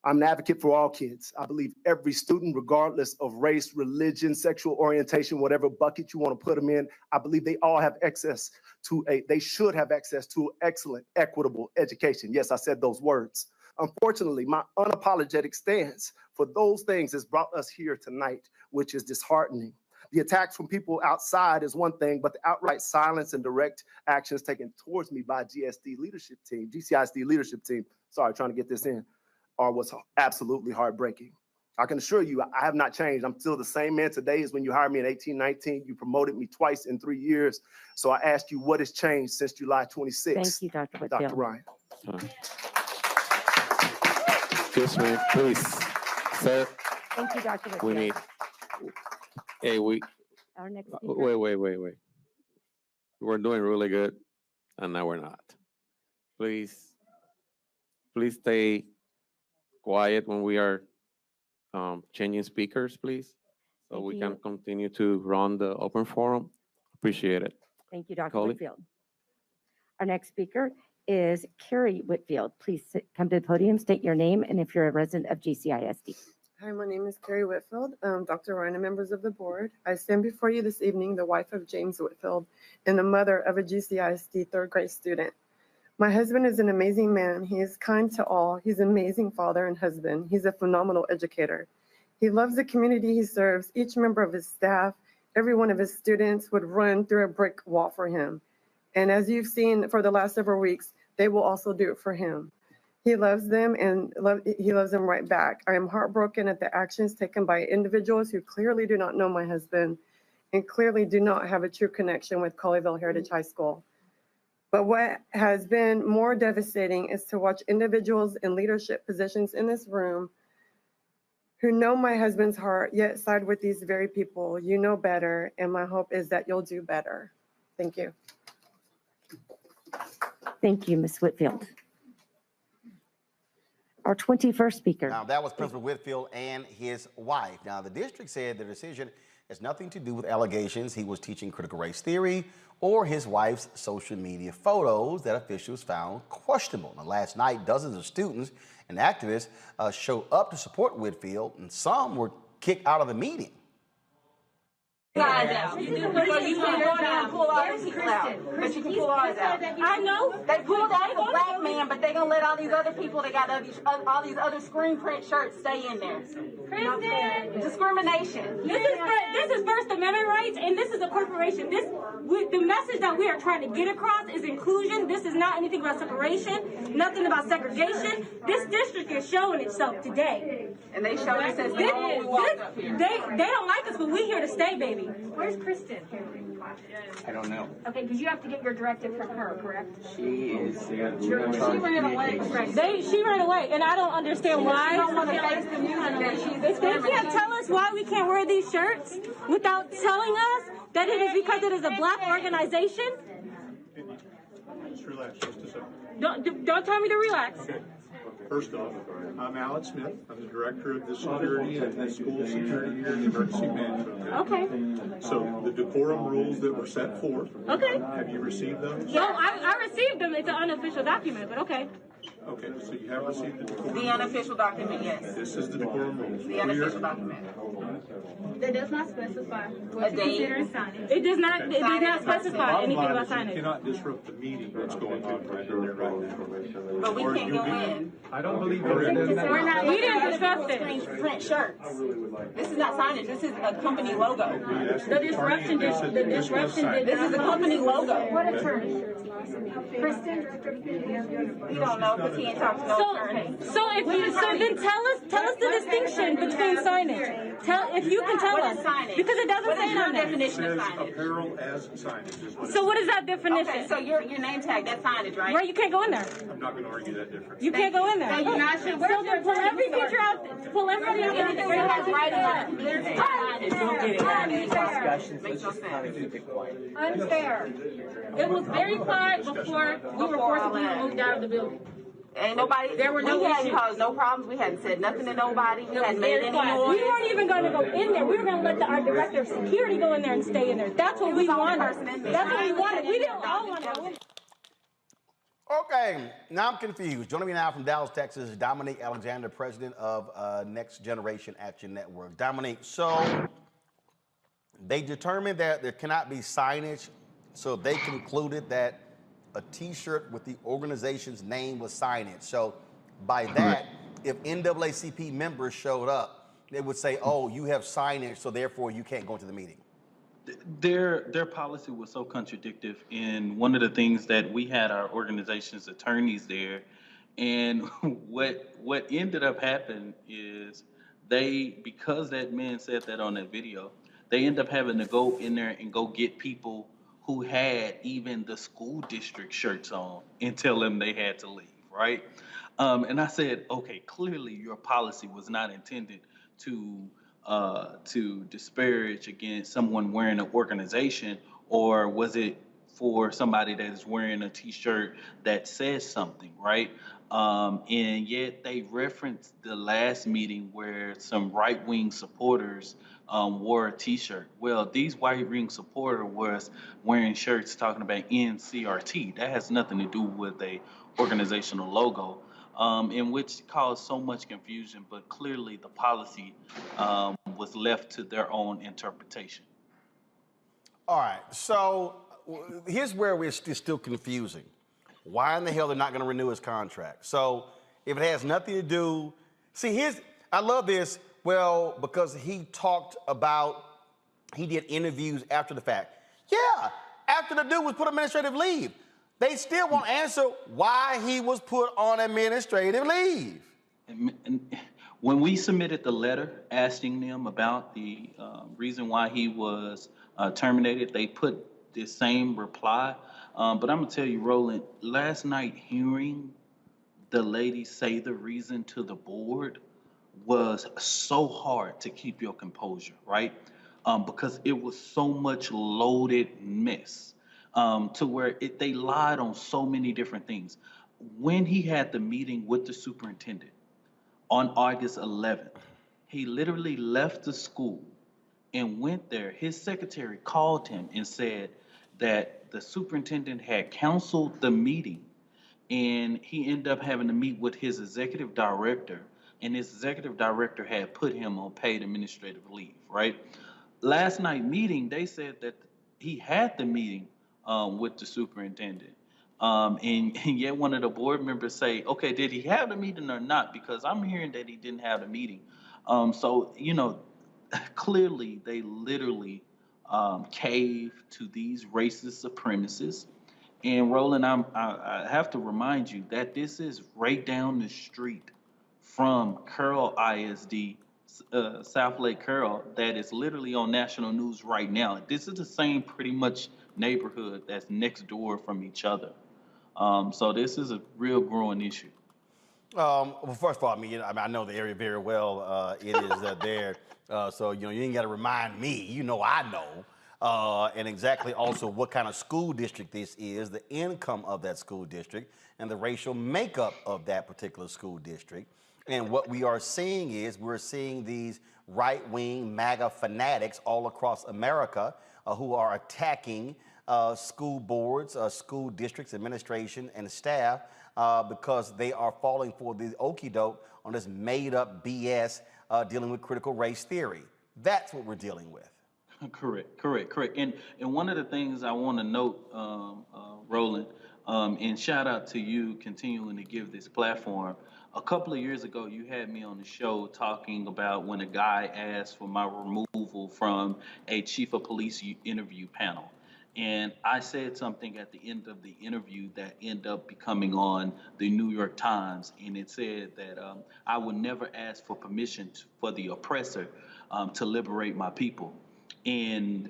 I'm an advocate for all kids. I believe every student, regardless of race, religion, sexual orientation, whatever bucket you want to put them in, I believe they all have they should have access to excellent, equitable education. Yes, I said those words. Unfortunately, my unapologetic stance for those things has brought us here tonight, which is disheartening. The attacks from people outside is one thing, but the outright silence and direct actions taken towards me by GCISD leadership team, sorry, trying to get this in, are what's absolutely heartbreaking. I can assure you, I have not changed. I'm still the same man today as when you hired me in 1819. You promoted me twice in 3 years. So I asked you, what has changed since July 26th? Thank you, Dr. Whitfield. Dr. Ryan. Excuse me, please, sir. Thank you, Dr. Whitfield. We need. Hey, Our next speaker. Wait. We're doing really good, and now we're not. Please stay quiet when we are changing speakers, please, so we can continue to run the open forum. Appreciate it. Thank you, Dr. Coley. Whitfield. Our next speaker is Carrie Whitfield. Please come to the podium, state your name, and if you're a resident of GCISD. Hi, my name is Carrie Whitfield, Dr. Ryan and members of the board. I stand before you this evening, the wife of James Whitfield and the mother of a GCISD third grade student. My husband is an amazing man. He is kind to all. He's an amazing father and husband. He's a phenomenal educator. He loves the community he serves. Each member of his staff, every one of his students would run through a brick wall for him. And as you've seen for the last several weeks, they will also do it for him. He loves them and he loves them right back. I am heartbroken at the actions taken by individuals who clearly do not know my husband and clearly do not have a true connection with Colleyville Heritage High School. But what has been more devastating is to watch individuals in leadership positions in this room who know my husband's heart, yet side with these very people. You know better, and my hope is that you'll do better. Thank you. Thank you, Ms. Whitfield. Our 21st speaker. Now, that was Principal Whitfield and his wife. Now, the district said the decision has nothing to do with allegations he was teaching critical race theory or his wife's social media photos that officials found questionable. Now, last night, dozens of students and activists showed up to support Whitfield, and some were kicked out of the meeting. Guys out. So you can go down and pull all these people out. But you can pull ours out. I know. They pulled out the black man, but they're going to let all these other people that got all these other screen print shirts stay in there. Kristen. Discrimination. This is First Amendment rights, and this is a corporation. The message that we are trying to get across is inclusion. This is not anything about separation, nothing about segregation. This district is showing itself today. And they showed us as we walked up here. They don't like us, but we're here to stay, baby. Where's Kristen? I don't know. Okay, because you have to get your directive from her, correct? She is. She ran away. She ran away, and I don't understand why. If they can't tell us why we can't wear these shirts without telling us that it is because it is a black organization. Just relax just a second. Don't tell me to relax. Okay. First off, I'm Alex Smith. I'm the director of the security and the school security here in the emergency management. Okay. So the decorum rules that were set forth. Okay. Have you received those? No, I received them. It's an unofficial document, but okay. Okay, so you have received the decorum rules. The unofficial document, yes. This is the decorum rules. The unofficial document. That does not specify what A you date. consider signage. It does not. It does not specify anything about You signage. cannot disrupt the meeting that's going on right in there right now. But we can't go in. I don't believe we're in. We're not. We didn't disrupt it. Print shirts. This is not signage. This is a company logo. The disruption. This is a company logo. What attorney? Kristen? We don't know because he ain't talked to no attorney. So then tell us the distinction between signage. If you can tell us, because it doesn't say it on there. Definition of It says signage. apparel as signage. Is what it So what is that definition? Okay, so your name tag, that's signage, right? Right, you can't go in there. I'm not going to argue that difference. You can't go in there. You're not sure. So then pull every picture out. Pull everything out. Anything that has writing on it, clear signage. Don't get it. Discussions. Makes no sense. Unfair. It was very quiet before we were forced to be moved out of the building. Ain't nobody. There were no we hadn't issues. caused no problems. We hadn't said nothing to nobody. We hadn't made any noise. We weren't even going to go in there. We were going to let our director of security go in there and stay in there. That's what we wanted. That's what we wanted. We didn't all want to go in. Okay, now I'm confused. Joining me now from Dallas, Texas, is Dominique Alexander, president of Next Generation Action Network. Dominique, so they determined that there cannot be signage, so they concluded that a T-shirt with the organization's name was signage. So by that, if NAACP members showed up, they would say, oh, you have signage, so therefore you can't go to the meeting. Their policy was so contradictory, and one of the things that we had our organization's attorneys there, and what ended up happening is because that man said that on that video, they end up having to go in there and go get people who had even the school district shirts on and tell them they had to leave, right? And I said, okay, clearly your policy was not intended to disparage against someone wearing an organization, or was it for somebody that is wearing a T-shirt that says something, right? And yet they referenced the last meeting where some right-wing supporters wore a T-shirt. Well, these right-wing supporters was wearing shirts talking about CRT. That has nothing to do with a organizational logo, in which caused so much confusion. But clearly, the policy was left to their own interpretation. All right, so here's where we're still confusing. Why in the hell they're not going to renew his contract? So if it has nothing to do, I love this. Well, because he talked about, he did interviews after the fact. Yeah, after asked her to do was put administrative leave. They still won't answer why he was put on administrative leave. And when we submitted the letter asking them about the reason why he was terminated, they put the same reply. But I'm gonna tell you, Roland, last night hearing the lady say the reason to the board was so hard to keep your composure, right? Because it was so much loaded mess to where they lied on so many different things. When he had the meeting with the superintendent on August 11th, he literally left the school and went there. His secretary called him and said that the superintendent had canceled the meeting, and he ended up having to meet with his executive director, and his executive director had put him on paid administrative leave, right? Last night meeting, they said that he had the meeting with the superintendent. And yet one of the board members say, okay, did he have the meeting or not? Because I'm hearing that he didn't have the meeting. So, you know, clearly they literally cave to these racist supremacists. And Roland, I have to remind you that this is right down the street from Curl ISD, South Lake Curl, that is literally on national news right now. This is the same pretty much neighborhood that's next door from each other. So this is a real growing issue. Well, first of all, I know the area very well. It is there. So, you ain't got to remind me. I know. And exactly also what kind of school district this is, the income of that school district, and the racial makeup of that particular school district. And what we are seeing is we're seeing these right-wing MAGA fanatics all across America who are attacking school boards, school districts, administration, and staff because they are falling for the okie doke on this made-up BS dealing with critical race theory. That's what we're dealing with. Correct. And one of the things I want to note, Roland, and shout out to you continuing to give this platform. A couple of years ago, you had me on the show talking about when a guy asked for my removal from a chief of police interview panel. And I said something at the end of the interview that ended up becoming on the New York Times. And it said that I would never ask for permission for the oppressor to liberate my people. And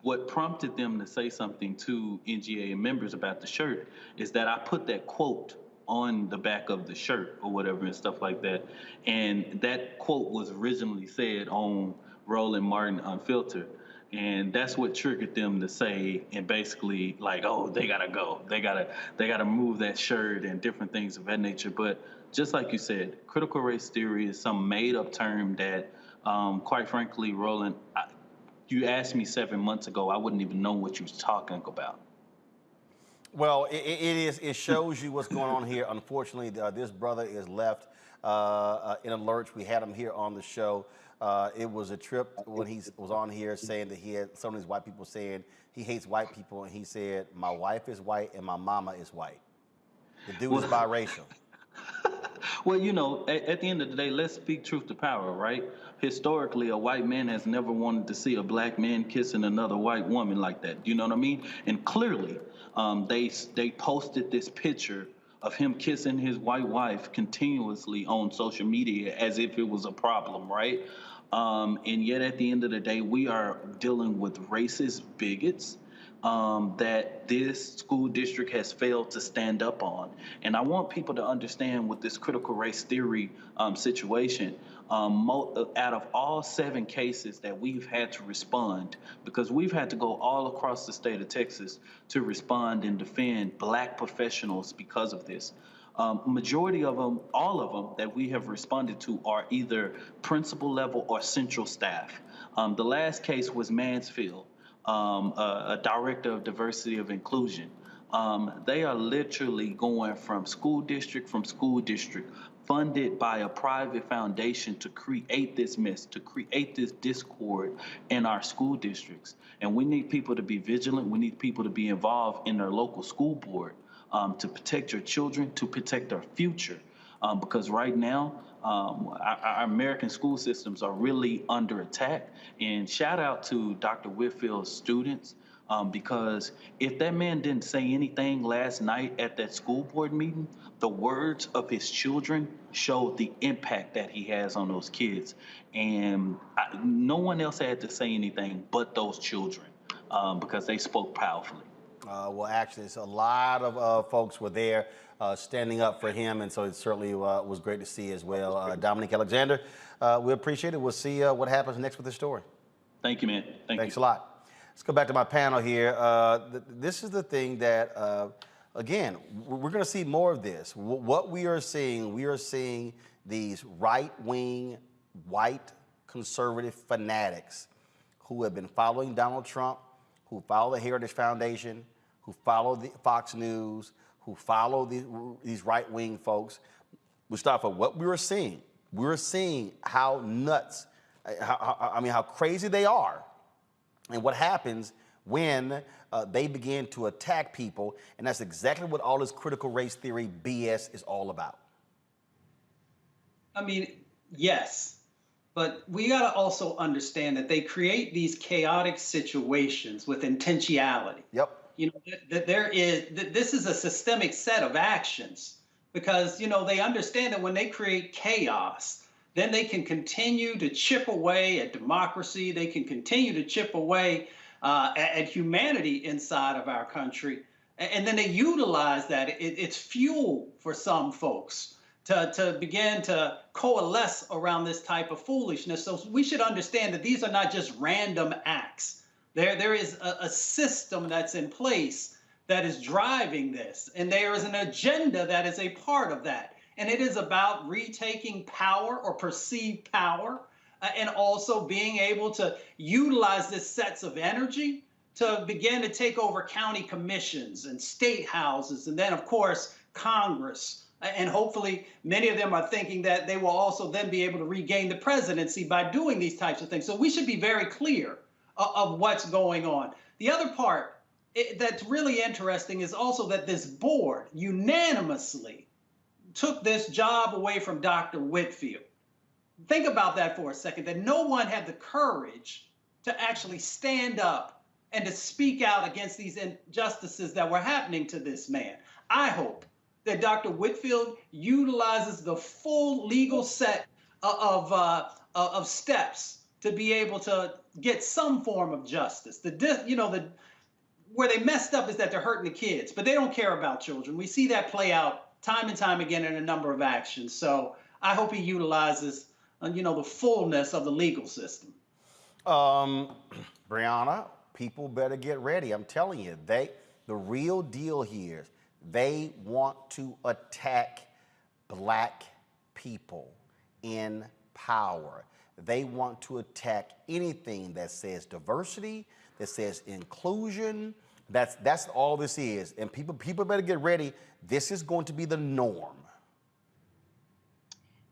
what prompted them to say something to NGA members about the shirt is that I put that quote on the back of the shirt or whatever and stuff like that. And that quote was originally said on Roland Martin Unfiltered. And that's what triggered them to say, and basically like, oh, they gotta go. They gotta move that shirt and different things of that nature. But just like you said, critical race theory is some made up term that, quite frankly, Roland, you asked me 7 months ago, I wouldn't even know what you was talking about. Well, it shows you what's going on here. Unfortunately, this brother is left in a lurch. We had him here on the show. It was a trip when he was on here saying that he had some of these white people saying he hates white people, and he said, my wife is white and my mama is white. The dude is biracial. Well, at the end of the day, let's speak truth to power, right? Historically, a white man has never wanted to see a black man kissing another white woman like that. You know what I mean? And clearly, they posted this picture of him kissing his white wife continuously on social media as if it was a problem, right? And yet at the end of the day, we are dealing with racist bigots that this school district has failed to stand up on. And I want people to understand with this critical race theory situation, out of all 7 cases that we've had to respond, because we've had to go all across the state of Texas to respond and defend black professionals because of this. Majority of them, all of them that we have responded to are either principal level or central staff. The last case was Mansfield, a director of diversity of inclusion. They are literally going from school district, funded by a private foundation to create this mess, to create this discord in our school districts. And we need people to be vigilant. We need people to be involved in their local school board to protect your children, to protect their future. Because right now, our American school systems are really under attack. And shout out to Dr. Whitfield's students Because if that man didn't say anything last night at that school board meeting, the words of his children showed the impact that he has on those kids. And no one else had to say anything but those children because they spoke powerfully. Well, actually, it's a lot of folks were there standing up for him, and so it certainly was great to see as well. Dominique Alexander, we appreciate it. We'll see what happens next with the story. Thank you, man. Thanks a lot. Let's go back to my panel here. This is the thing that, again, we're going to see more of this. What we are seeing these right-wing, white conservative fanatics who have been following Donald Trump, who follow the Heritage Foundation, who follow the Fox News, who follow these right-wing folks. Mustafa, what we were seeing how nuts, how crazy they are, and what happens when they begin to attack people, and that's exactly what all this critical race theory BS is all about. I mean, yes, but we got to also understand that they create these chaotic situations with intentionality. Yep. You know, that this is a systemic set of actions because, you know, they understand that when they create chaos, then they can continue to chip away at democracy. They can continue to chip away at humanity inside of our country. And then they utilize that. It's fuel for some folks to begin to coalesce around this type of foolishness. So we should understand that these are not just random acts. There is a system that's in place that is driving this. And there is an agenda that is a part of that. And it is about retaking power or perceived power and also being able to utilize this sets of energy to begin to take over county commissions and state houses and then, of course, Congress. And hopefully many of them are thinking that they will also then be able to regain the presidency by doing these types of things. So we should be very clear of what's going on. The other part that's really interesting is also that this board unanimously took this job away from Dr. Whitfield. Think about that for a second, that no one had the courage to actually stand up and to speak out against these injustices that were happening to this man. I hope that Dr. Whitfield utilizes the full legal set of steps to be able to get some form of justice. Where they messed up is that they're hurting the kids, but they don't care about children. We see that play out time and time again in a number of actions. So I hope he utilizes, the fullness of the legal system. Brianna, people better get ready. I'm telling you, the real deal here, they want to attack black people in power. They want to attack anything that says diversity, that says inclusion. That's all this is. And people better get ready. This is going to be the norm.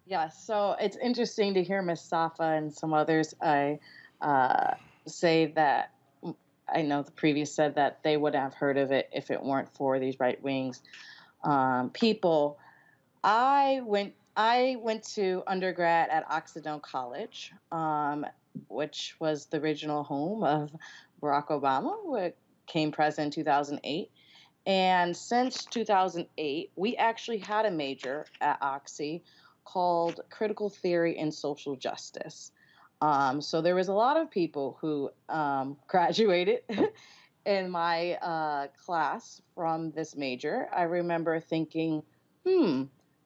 Yeah, so it's interesting to hear Mustafa and some others say that, I know the previous said that they would have heard of it if it weren't for these right wings people. I went to undergrad at Occidental College, which was the original home of Barack Obama, who became president in 2008. And since 2008, we actually had a major at Oxy called Critical Theory and Social Justice. So there was a lot of people who graduated in my class from this major. I remember thinking,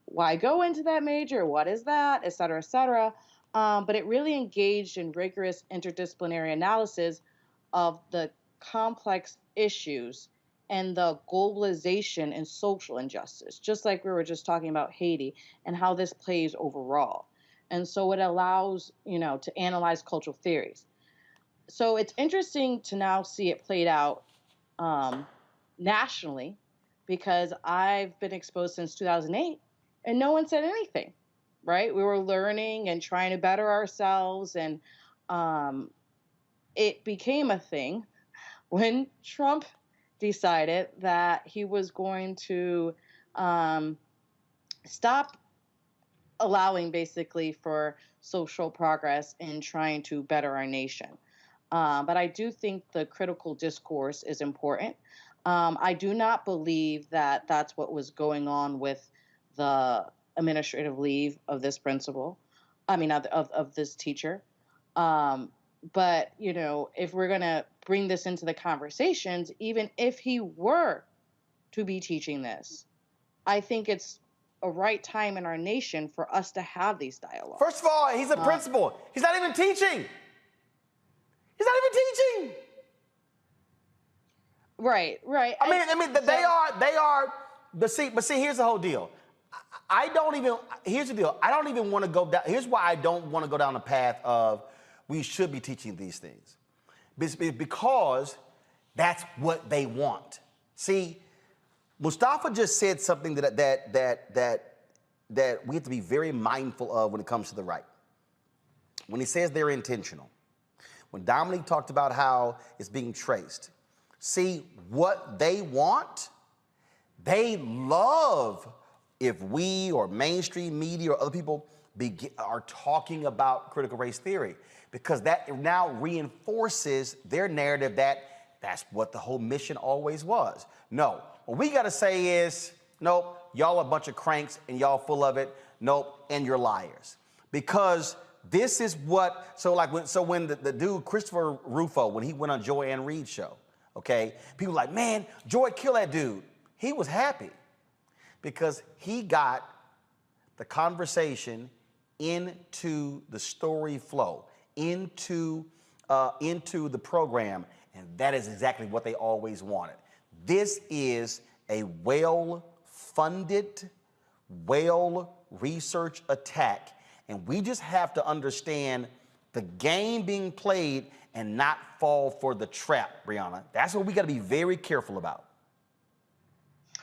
why go into that major? What is that? Et cetera, et cetera. But it really engaged in rigorous interdisciplinary analysis of the complex issues and the globalization and social injustice, just like we were just talking about Haiti and how this plays overall. And so it allows, to analyze cultural theories. So it's interesting to now see it played out nationally, because I've been exposed since 2008 and no one said anything, right? We were learning and trying to better ourselves, and it became a thing when Trump decided that he was going to stop allowing basically for social progress in trying to better our nation. But I do think the critical discourse is important. I do not believe that that's what was going on with the administrative leave of this principal. I mean, of this teacher. But, you know, if we're going to bring this into the conversations, even if he were to be teaching this, I think it's a right time in our nation for us to have these dialogues. First of all, he's a principal. He's not even teaching. He's not even teaching. Right. I mean, they are. But see, here's the whole deal. Here's the deal. I don't even want to go down. Here's why I don't want to go down the path of we should be teaching these things, because that's what they want. See, Mustafa just said something that we have to be very mindful of when it comes to the right. When he says they're intentional. When Dominique talked about how it's being traced. See, what they want, they love if we or mainstream media or other people are talking about critical race theory, because that now reinforces their narrative that that's what the whole mission always was. No, what we got to say is, nope, y'all a bunch of cranks and y'all full of it. Nope, and you're liars. Because this is what, when the dude, Christopher Rufo, when he went on Joy Ann Reid's show, okay, people were like, man, Joy, kill that dude. He was happy because he got the conversation into the story flow, into the program, and that is exactly what they always wanted. This is a well-funded, well-researched attack, and we just have to understand the game being played and not fall for the trap, Brianna. That's what we got to be very careful about.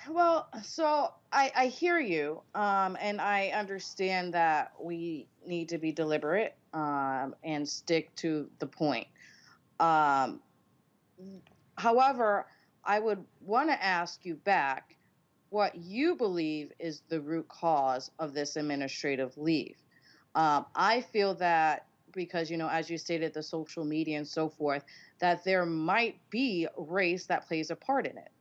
Well, so I hear you, and I understand that we need to be deliberate and stick to the point. However, I would want to ask you back what you believe is the root cause of this administrative leave. I feel that because, you know, as you stated, the social media and so forth, that there might be race that plays a part in it.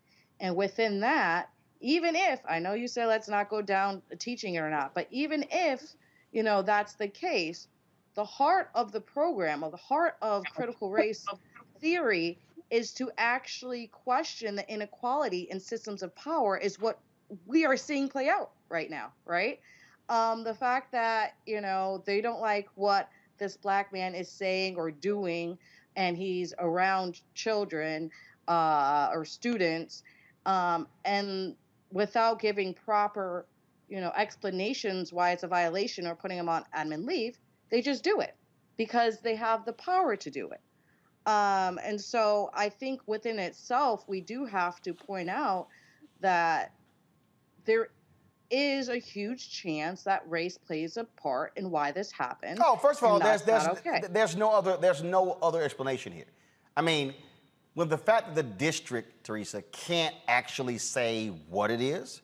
And within that, even if, I know you said let's not go down teaching it or not, but even if, you know, that's the case, the heart of the program, or the heart of critical race theory, is to actually question the inequality in systems of power, is what we are seeing play out right now, right? The fact that, you know, they don't like what this black man is saying or doing, and he's around children or students, and without giving proper, you know, explanations why it's a violation or putting them on admin leave, they just do it because they have the power to do it. And so I think within itself, we do have to point out that there is a huge chance that race plays a part in why this happened. Oh, first of all, there's no other explanation here. I mean, when the fact that the district, Teresa, can't actually say what it is,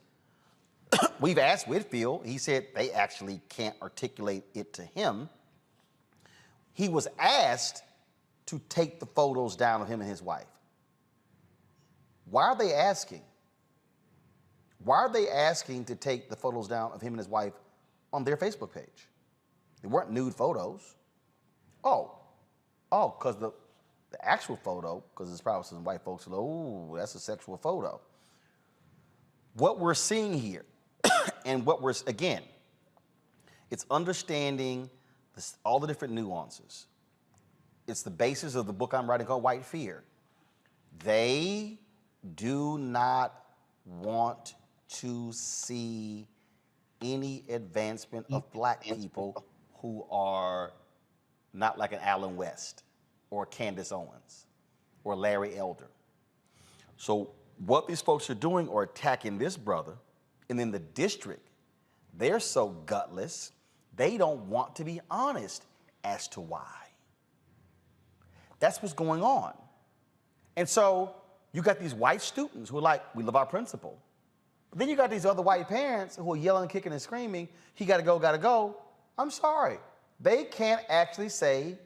we've asked Whitfield, he said they actually can't articulate it to him. He was asked to take the photos down of him and his wife. Why are they asking? Why are they asking to take the photos down of him and his wife on their Facebook page? They weren't nude photos. Oh, because the actual photo, because it's probably some white folks, oh, that's a sexual photo. What we're seeing here, and what we're, again, it's understanding all the different nuances. It's the basis of the book I'm writing called White Fear. They do not want to see any advancement of black people who are not like an Alan West or Candace Owens or Larry Elder. So what these folks are doing are attacking this brother, and then the district, they're so gutless, they don't want to be honest as to why. That's what's going on. And so you got these white students who are like, we love our principal. But then you got these other white parents who are yelling, kicking, and screaming, he gotta go, gotta go. I'm sorry. They can't actually say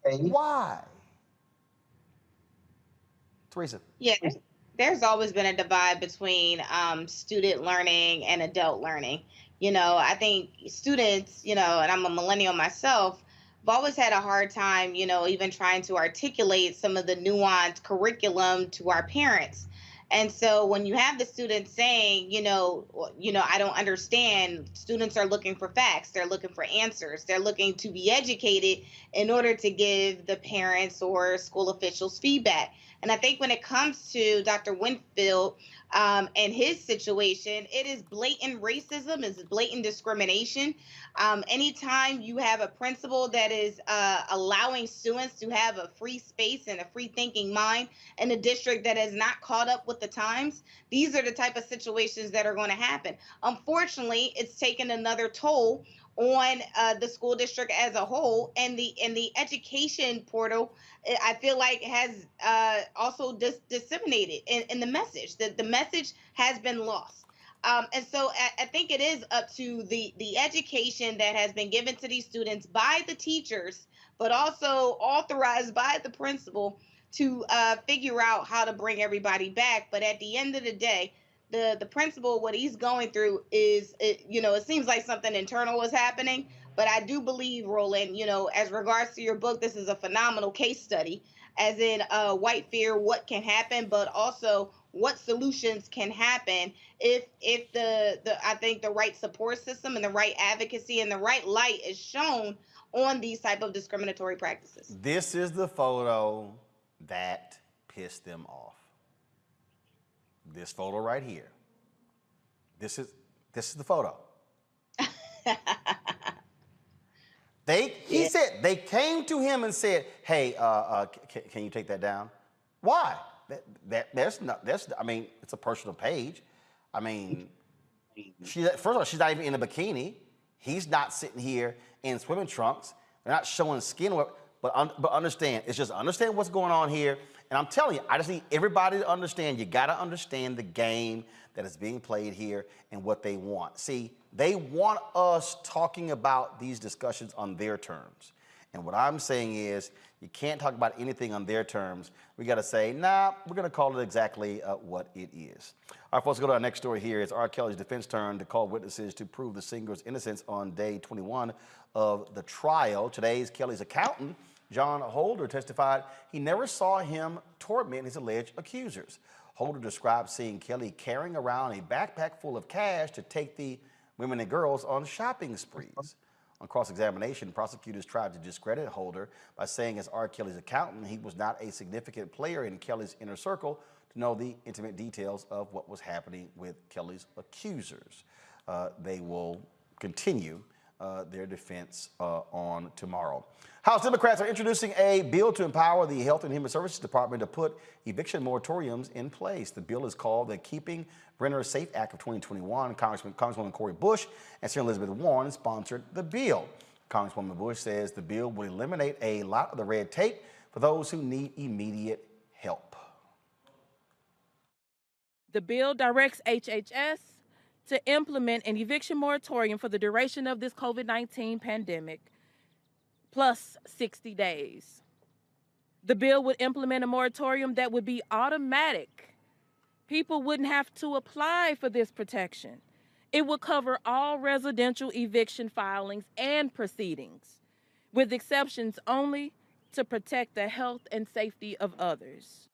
why. Teresa. Yeah, there's always been a divide between student learning and adult learning. I think students, and I'm a millennial myself, I've always had a hard time, even trying to articulate some of the nuanced curriculum to our parents. And so when you have the students saying, I don't understand, students are looking for facts, they're looking for answers, they're looking to be educated in order to give the parents or school officials feedback. And I think when it comes to Dr. Winfield and his situation, it is blatant racism, it's blatant discrimination. Anytime you have a principal that is allowing students to have a free space and a free thinking mind in a district that has not caught up with the times, these are the type of situations that are going to happen. Unfortunately, it's taken another toll on the school district as a whole, and the education portal, I feel like, has also disseminated in the message. The message has been lost. And so I think it is up to the education that has been given to these students by the teachers, but also authorized by the principal to figure out how to bring everybody back. But at the end of the day, the principal, what he's going through is, it seems like something internal is happening. But I do believe, Roland, as regards to your book, this is a phenomenal case study, as in white fear, what can happen, but also what solutions can happen if I think the right support system and the right advocacy and the right light is shown on these type of discriminatory practices. This is the photo that pissed them off. This photo right here. This is the photo. He said they came to him and said, "Hey, can you take that down?" Why? I mean, it's a personal page. I mean, first of all, she's not even in a bikini. He's not sitting here in swimming trunks. They're not showing skin work. But understand, understand what's going on here. And I'm telling you, I just need everybody to understand. You got to understand the game that is being played here and what they want. See, they want us talking about these discussions on their terms. And what I'm saying is, you can't talk about anything on their terms. We got to say, nah, we're going to call it exactly what it is. All right, folks, go to our next story here. It's R. Kelly's defense turn to call witnesses to prove the singer's innocence on day 21 of the trial. Today's Kelly's accountant, John Holder, testified he never saw him torment his alleged accusers. Holder described seeing Kelly carrying around a backpack full of cash to take the women and girls on shopping sprees. On cross-examination, prosecutors tried to discredit Holder by saying, as R. Kelly's accountant, he was not a significant player in Kelly's inner circle to know the intimate details of what was happening with Kelly's accusers. They will continue their defense on tomorrow. House Democrats are introducing a bill to empower the Health and Human Services Department to put eviction moratoriums in place. The bill is called the Keeping Renters Safe Act of 2021. Congresswoman Cori Bush and Senator Elizabeth Warren sponsored the bill. Congresswoman Bush says the bill will eliminate a lot of the red tape for those who need immediate help. The bill directs HHS to implement an eviction moratorium for the duration of this COVID-19 pandemic, plus 60 days. The bill would implement a moratorium that would be automatic. People wouldn't have to apply for this protection. It would cover all residential eviction filings and proceedings, with exceptions only to protect the health and safety of others.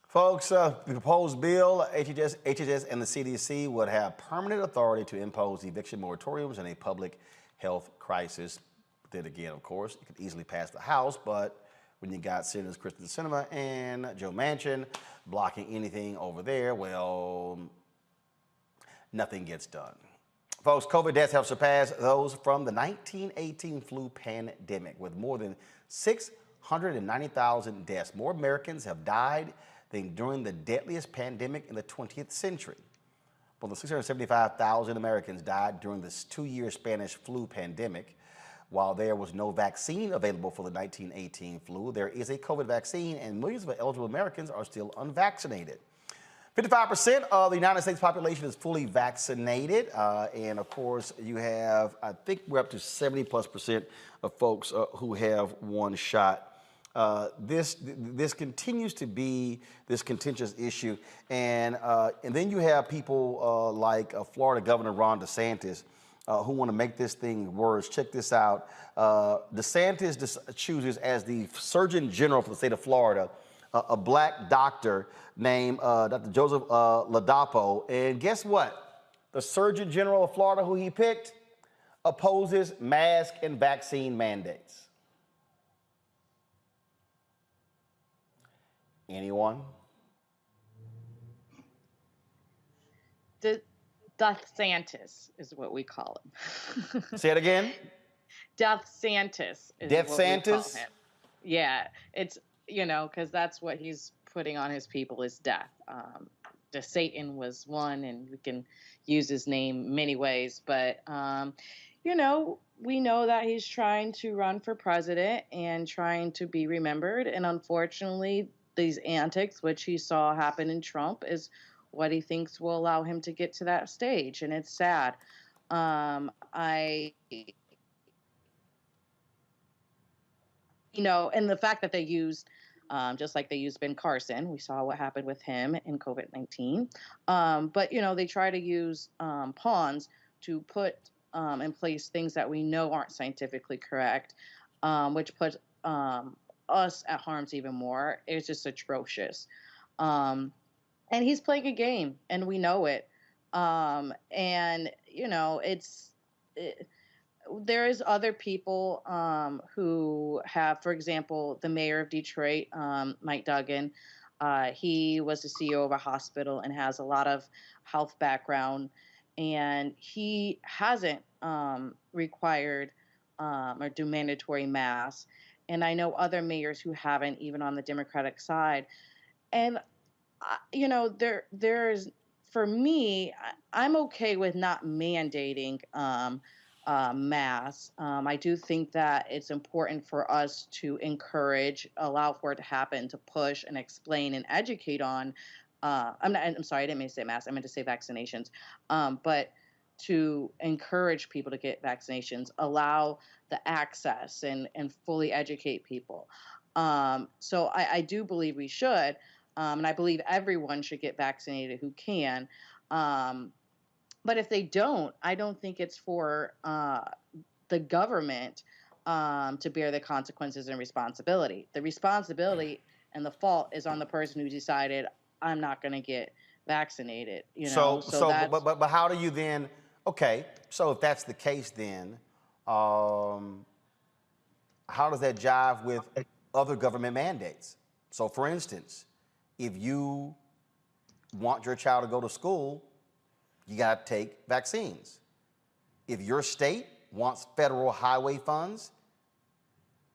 Folks, the proposed bill, HHS and the CDC would have permanent authority to impose eviction moratoriums in a public health crisis. Then again, of course, it could easily pass the House, but when you got Senators Kristen Sinema and Joe Manchin blocking anything over there, well, nothing gets done. Folks, COVID deaths have surpassed those from the 1918 flu pandemic, with more than 690,000 deaths. More Americans have died than during the deadliest pandemic in the 20th century. More than 675,000 Americans died during this 2-year Spanish flu pandemic. While there was no vaccine available for the 1918 flu, there is a COVID vaccine, and millions of eligible Americans are still unvaccinated. 55% of the United States population is fully vaccinated, and of course, you have, I think we're up to 70+% of folks who have one shot this continues to be this contentious issue, and then you have people like Florida Governor Ron DeSantis who want to make this thing worse. Check this out. DeSantis chooses as the Surgeon General for the state of Florida a black doctor named Dr. Joseph Ladapo, and guess what? The Surgeon General of Florida, who he picked, opposes mask and vaccine mandates. Anyone? DeSantis is what we call him. Say it again. DeSantis is Death what we call Santis? him. Yeah, it's, because that's what he's putting on his people is death. The Satan was one, and we can use his name many ways, but we know that he's trying to run for president and trying to be remembered, and unfortunately, these antics, which he saw happen in Trump, is what he thinks will allow him to get to that stage, and it's sad. And the fact that they used, just like they used Ben Carson, we saw what happened with him in COVID-19. But they try to use pawns to put in place things that we know aren't scientifically correct, which puts us at harms even more. It's just atrocious. And he's playing a game, and we know it. There is other people who have, for example, the mayor of Detroit, Mike Duggan. He was the CEO of a hospital and has a lot of health background, and he hasn't required or do mandatory masks. And I know other mayors who haven't, even on the Democratic side. And, there's, for me, I'm okay with not mandating masks. I do think that it's important for us to encourage, allow for it to happen, to push and explain and educate on. I'm sorry, I didn't mean to say masks. I meant to say vaccinations. But to encourage people to get vaccinations, allow the access and fully educate people. So I do believe we should, and I believe everyone should get vaccinated who can. But if they don't, I don't think it's for the government to bear the consequences and responsibility. The responsibility and the fault is on the person who decided, I'm not going to get vaccinated. But how do you then? Okay, so if that's the case, then how does that jive with other government mandates? So, for instance, if you want your child to go to school, you got to take vaccines. If your state wants federal highway funds,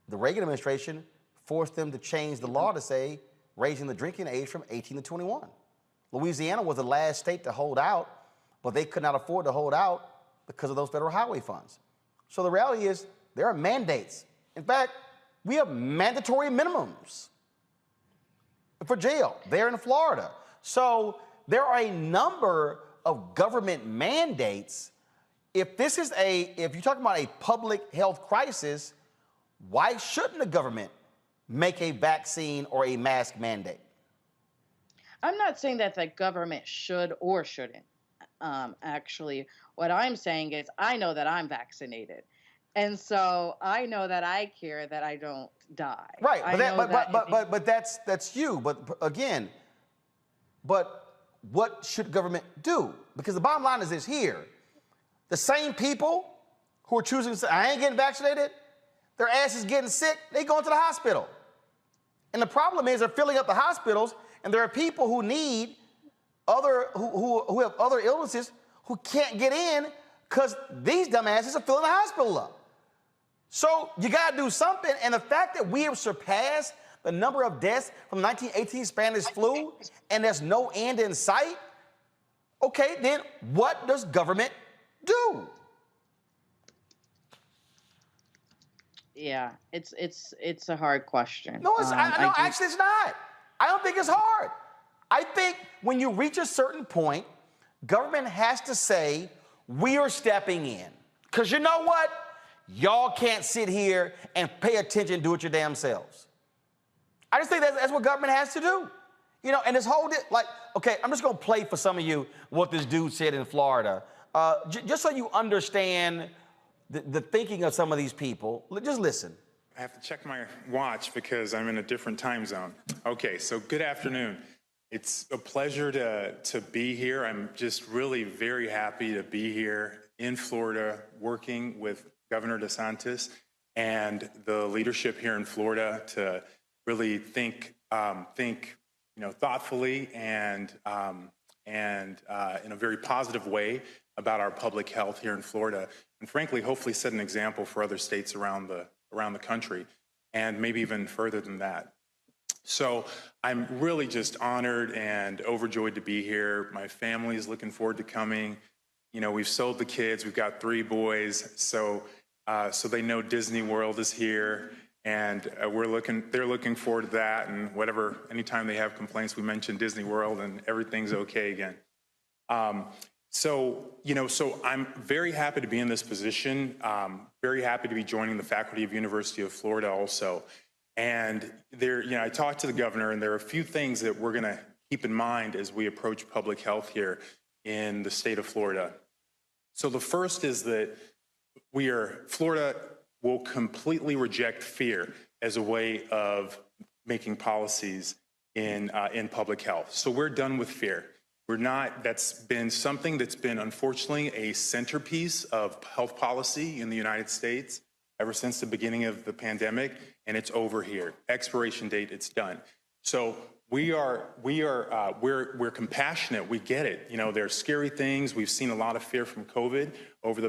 the Reagan administration forced them to change the law to say raising the drinking age from 18 to 21. Louisiana was the last state to hold out, but they could not afford to hold out because of those federal highway funds. So the reality is there are mandates. In fact, we have mandatory minimums for jail there in Florida. So there are a number of government mandates. If you're talking about a public health crisis, why shouldn't the government make a vaccine or a mask mandate? I'm not saying that the government should or shouldn't. Actually, what I'm saying is I know that I'm vaccinated. And so I know that I care that I don't die. Right, but that's you. But again, what should government do? Because the bottom line is this here. The same people who are choosing to say, I ain't getting vaccinated, their ass is getting sick, they going to the hospital. And the problem is they're filling up the hospitals, and there are people who need who have other illnesses who can't get in because these dumbasses are filling the hospital up. So you got to do something. And the fact that we have surpassed the number of deaths from the 1918 Spanish flu and there's no end in sight, okay, then what does government do? Yeah, it's a hard question. No, actually it's not. I don't think it's hard. I think when you reach a certain point, government has to say, we are stepping in. Because you know what? Y'all can't sit here and pay attention and do it your damn selves. I just think that's what government has to do. You know, and this whole, okay, I'm just gonna play for some of you what this dude said in Florida. Just so you understand the thinking of some of these people, just listen. I have to check my watch because I'm in a different time zone. Okay, so good afternoon. It's a pleasure to be here. I'm just really very happy to be here in Florida working with Governor DeSantis and the leadership here in Florida to really think thoughtfully and in a very positive way about our public health here in Florida, and frankly, hopefully set an example for other states around the country, and maybe even further than that. So I'm really just honored and overjoyed to be here. My family is looking forward to coming. You know, we've sold the kids. We've got 3 boys, so they know Disney World is here, and they're looking forward to that. And anytime they have complaints, we mention Disney World, and everything's okay again. So I'm very happy to be in this position. Very happy to be joining the faculty of University of Florida also. And I talked to the governor, and there are a few things that we're going to keep in mind as we approach public health here in the state of Florida. So the first is that Florida will completely reject fear as a way of making policies in public health. So we're done with fear. That's been something that's been unfortunately a centerpiece of health policy in the United States ever since the beginning of the pandemic, and it's over here. Expiration date, it's done. So we're compassionate. We get it. You know, there's scary things. We've seen a lot of fear from COVID over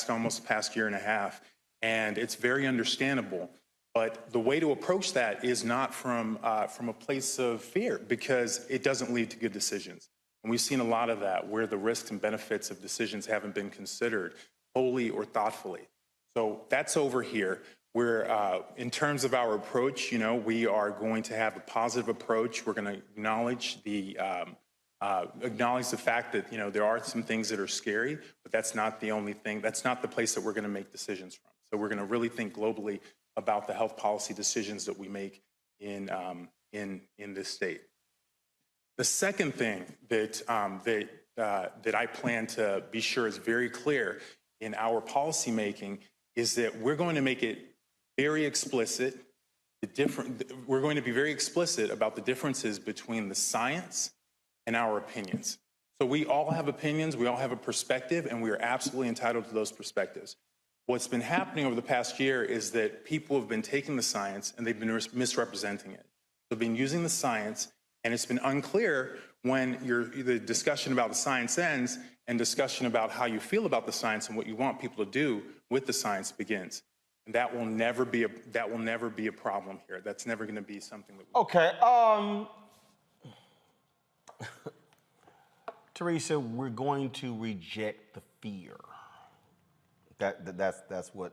almost the past year and a half, and it's very understandable. But the way to approach that is not from a place of fear, because it doesn't lead to good decisions. And we've seen a lot of that, where the risks and benefits of decisions haven't been considered wholly or thoughtfully. So that's over here. In terms of our approach, we are going to have a positive approach. We're going to acknowledge the fact that, there are some things that are scary, but that's not the only thing. That's not the place that we're going to make decisions from. So we're going to really think globally about the health policy decisions that we make in this state. The second thing that I plan to be sure is very clear in our policy making is that we're going to make it very explicit. We're going to be very explicit about the differences between the science and our opinions. So we all have opinions, we all have a perspective, and we are absolutely entitled to those perspectives. What's been happening over the past year is that people have been taking the science and they've been misrepresenting it. They've been using the science, and it's been unclear when the discussion about the science ends and discussion about how you feel about the science and what you want people to do with the science begins. And that will never be a problem here. That's never going to be something that Okay. Teresa, we're going to reject the fear. That's what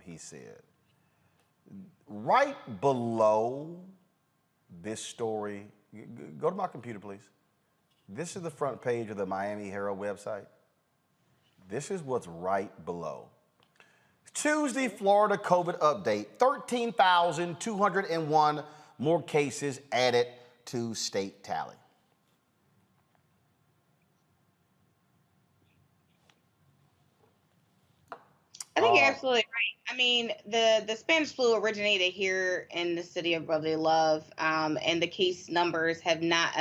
he said. Right below this story, go to my computer, please. This is the front page of the Miami Herald website. This is what's right below. Tuesday, Florida COVID update, 13,201 more cases added to state tally. I think you're absolutely right. I mean, the Spanish flu originated here in the city of Brotherly Love, and the case numbers have not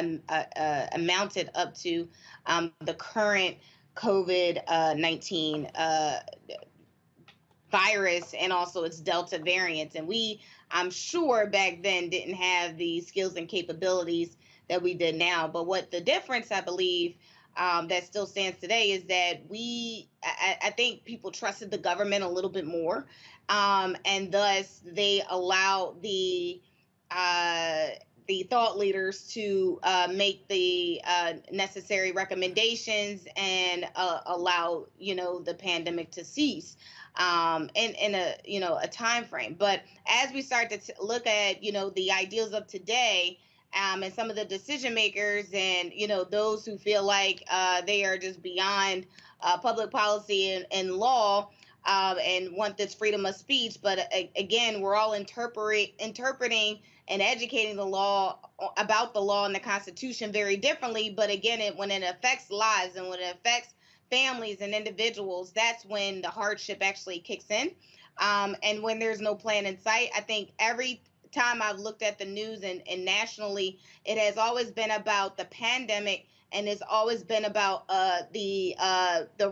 amounted up to the current COVID-19 virus and also its Delta variant. And I'm sure back then didn't have the skills and capabilities that we did now. But what the difference, I believe, that still stands today is that I think people trusted the government a little bit more, and thus they allowed the thought leaders to make the necessary recommendations and allow the pandemic to cease in a time frame. But as we start to look at the ideals of today, and some of the decision makers and those who feel like they are just beyond public policy and law, and want this freedom of speech. But again, we're all interpreting and educating the law about the law and the Constitution very differently. But again, when it affects lives and when it affects families and individuals, that's when the hardship actually kicks in. And when there's no plan in sight, I think every time I've looked at the news and nationally, it has always been about the pandemic, and it's always been about the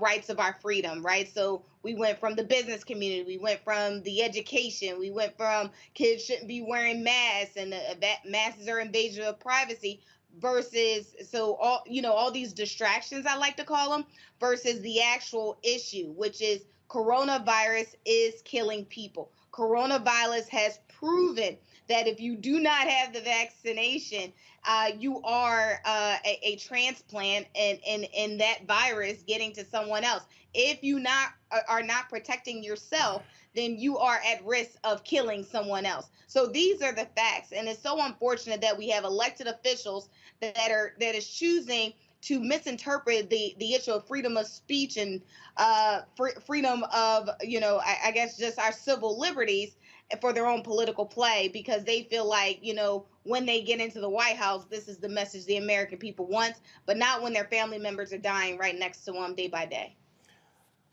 rights of our freedom, right? So we went from the business community, we went from the education, we went from kids shouldn't be wearing masks, and that masks are invasion of privacy, versus all these distractions, I like to call them, versus the actual issue, which is coronavirus is killing people. Coronavirus has proven that if you do not have the vaccination, you are a transplant and that virus getting to someone else. If you are not protecting yourself, then you are at risk of killing someone else. So these are the facts, and it's so unfortunate that we have elected officials that is choosing to misinterpret the issue of freedom of speech and freedom of, I guess just our civil liberties for their own political play, because they feel like, when they get into the White House, this is the message the American people want, but not when their family members are dying right next to them day by day.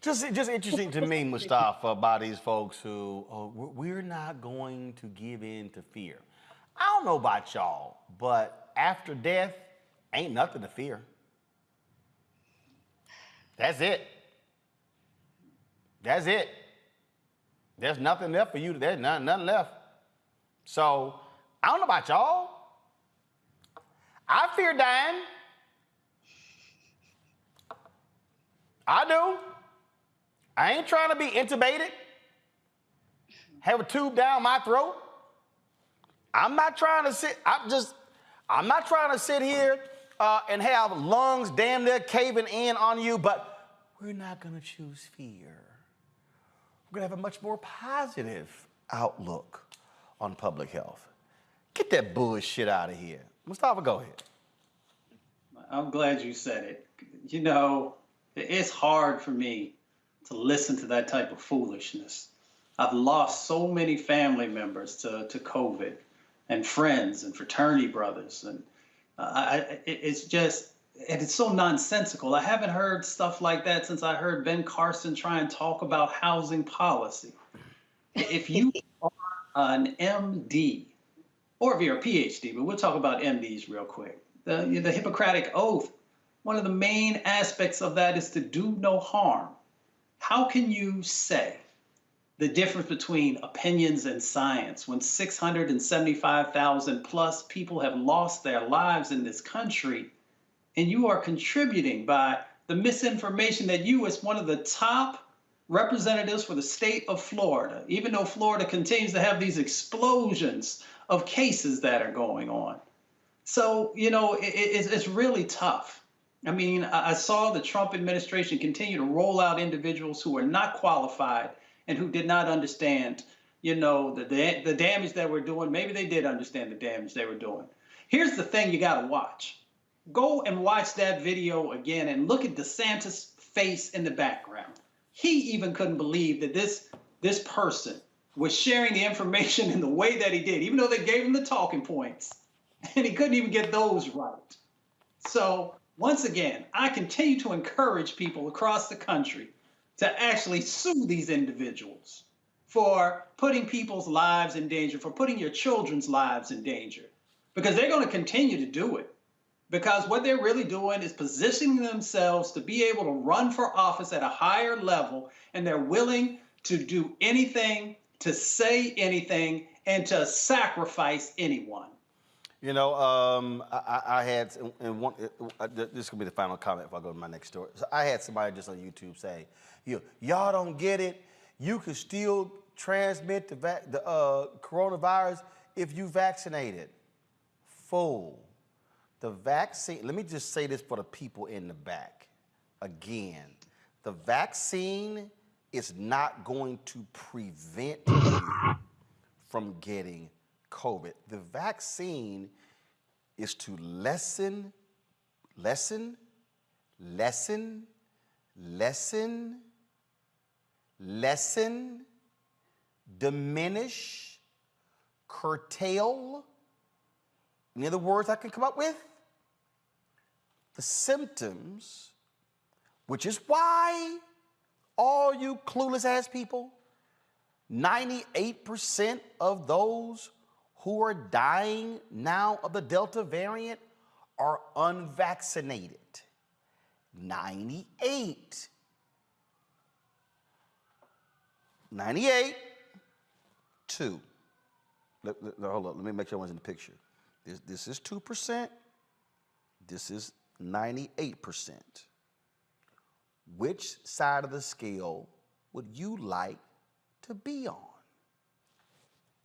Just interesting to me, Mustafa, by these folks who, we're not going to give in to fear. I don't know about y'all, but after death, ain't nothing to fear. That's it. That's it. There's nothing left for you. There's nothing left. So, I don't know about y'all. I fear dying. I do. I ain't trying to be intubated, have a tube down my throat. I'm not trying to sit here and have lungs damn near caving in on you, but we're not going to choose fear. We're going to have a much more positive outlook on public health. Get that bullshit out of here. Mustafa, go ahead. I'm glad you said it. It's hard for me to listen to that type of foolishness. I've lost so many family members to COVID, and friends and fraternity brothers, and it's so nonsensical. I haven't heard stuff like that since I heard Ben Carson try and talk about housing policy. If you are an MD, or if you're a PhD, but we'll talk about MDs real quick. The Hippocratic Oath, one of the main aspects of that is to do no harm. How can you say the difference between opinions and science when 675,000 plus people have lost their lives in this country, and you are contributing by the misinformation that you, as one of the top representatives for the state of Florida, even though Florida continues to have these explosions of cases that are going on. So, it's really tough. I mean, I saw the Trump administration continue to roll out individuals who were not qualified and who did not understand, the damage that we're doing. Maybe they did understand the damage they were doing. Here's the thing you got to watch. Go and watch that video again and look at DeSantis' face in the background. He even couldn't believe that this person was sharing the information in the way that he did, even though they gave him the talking points, and he couldn't even get those right. So, once again, I continue to encourage people across the country to actually sue these individuals for putting people's lives in danger, for putting your children's lives in danger, because they're going to continue to do it. Because what they're really doing is positioning themselves to be able to run for office at a higher level, and they're willing to do anything, to say anything, and to sacrifice anyone. I had, and one, this could be the final comment if I go to my next story. So I had somebody just on YouTube say, y'all don't get it. You can still transmit the coronavirus if you vaccinated. Fool. The vaccine, let me just say this for the people in the back. Again, the vaccine is not going to prevent you from getting COVID. The vaccine is to lessen lessen, diminish, curtail, any other words I can come up with? The symptoms, which is why all you clueless ass people, 98% of those who are dying now of the Delta variant are unvaccinated. 98. 98, 2. Hold up, let me make sure I was in the picture. This is 2%. This is 98%. Which side of the scale would you like to be on?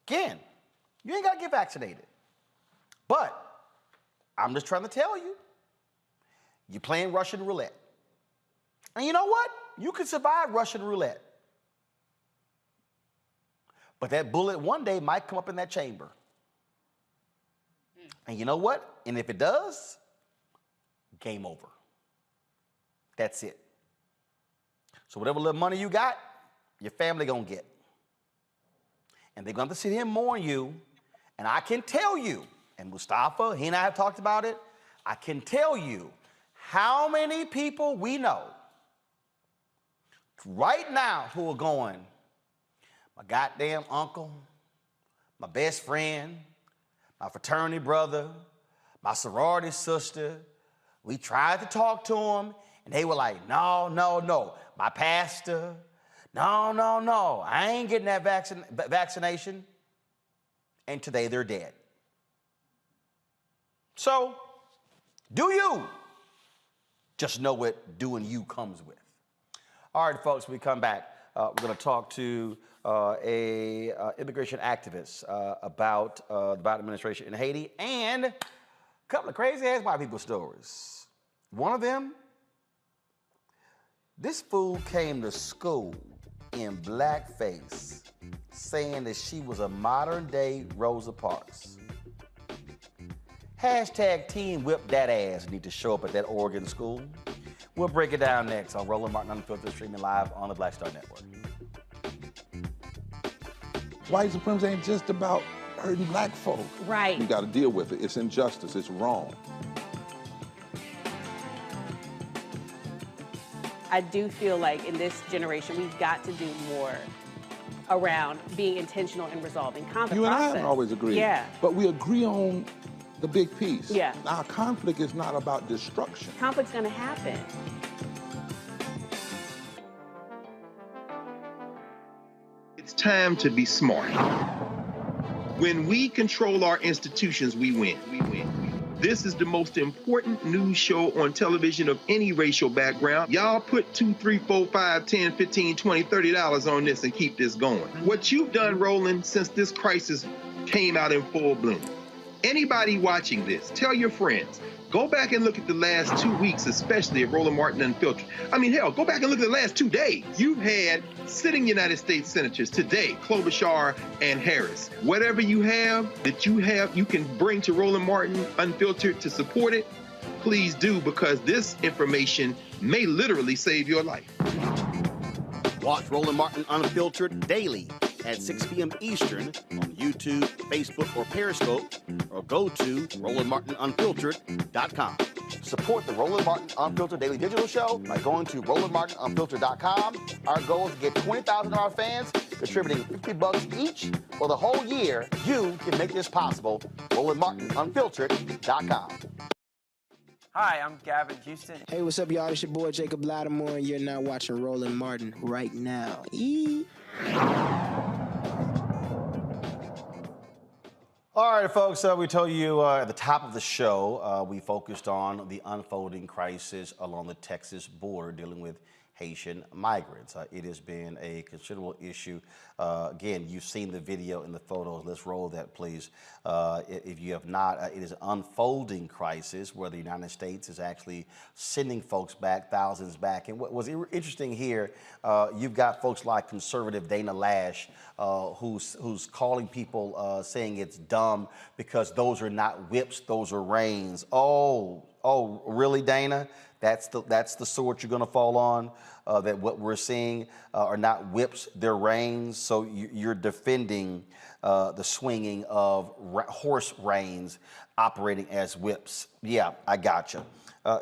Again, you ain't got to get vaccinated. But I'm just trying to tell you, you're playing Russian roulette. And you know what? You can survive Russian roulette. But that bullet one day might come up in that chamber. And you know what? And if it does, game over. That's it. So whatever little money you got, your family gonna get. And they're gonna have to sit here and mourn you. And I can tell you, and Mustafa, he and I have talked about it, I can tell you how many people we know right now who are going, my goddamn uncle, my best friend, my fraternity brother, my sorority sister. We tried to talk to them, and they were like, no, no, no. My pastor, no, no, no. I ain't getting that vaccination. And today they're dead. So, do you? Just know what doing you comes with. All right, folks, when we come back, we're going to talk to a immigration activist about the Biden administration in Haiti and a couple of crazy-ass white people stories. One of them, this fool came to school in blackface saying that she was a modern-day Rosa Parks. Hashtag Team Whip That Ass need to show up at that Oregon school. We'll break it down next on Roland Martin Unfiltered, streaming live on the Black Star Network. White supremacy ain't just about hurting black folk. Right. We got to deal with it. It's injustice. It's wrong. I do feel like in this generation, we've got to do more around being intentional and resolving conflict. You and I haven't always agreed. Yeah. But we agree on the big piece. Yeah. Now, conflict is not about destruction. Conflict's going to happen. It's time to be smart. When we control our institutions, we win. We win. This is the most important news show on television of any racial background. Y'all put $2, $3, $4, $5, $10, $15, $20, $30 on this and keep this going. What you've done, Roland, since this crisis came out in full bloom. Anybody watching this, tell your friends, go back and look at the last 2 weeks, especially of Roland Martin Unfiltered. I mean, hell, go back and look at the last 2 days. You've had sitting United States senators today, Klobuchar and Harris. Whatever you have that you can bring to Roland Martin Unfiltered to support it, please do, because this information may literally save your life. Watch Roland Martin Unfiltered daily at 6 p.m. Eastern on YouTube, Facebook, or Periscope, or go to RolandMartinUnfiltered.com. Support the Roland Martin Unfiltered Daily Digital Show by going to RolandMartinUnfiltered.com. Our goal is to get 20,000 of our fans contributing $50 each for the whole year. You can make this possible. RolandMartinUnfiltered.com. Hi, I'm Gavin Houston. Hey, what's up, y'all? It's your boy Jacob Lattimore, and you're now watching Roland Martin right now. All right, folks, we told you at the top of the show, we focused on the unfolding crisis along the Texas border dealing with Haitian migrants. It has been a considerable issue. Again, you've seen the video and the photos. Let's roll that, please. If you have not, it is an unfolding crisis where the United States is actually sending folks back, thousands back. And what was interesting here, you've got folks like conservative Dana Lash, who's calling people saying it's dumb because those are not whips, those are reins. Oh, Oh, really, Dana? That's the sword you're going to fall on. That what we're seeing are not whips, they're reins. So you're defending the swinging of horse reins operating as whips. Yeah, I gotcha.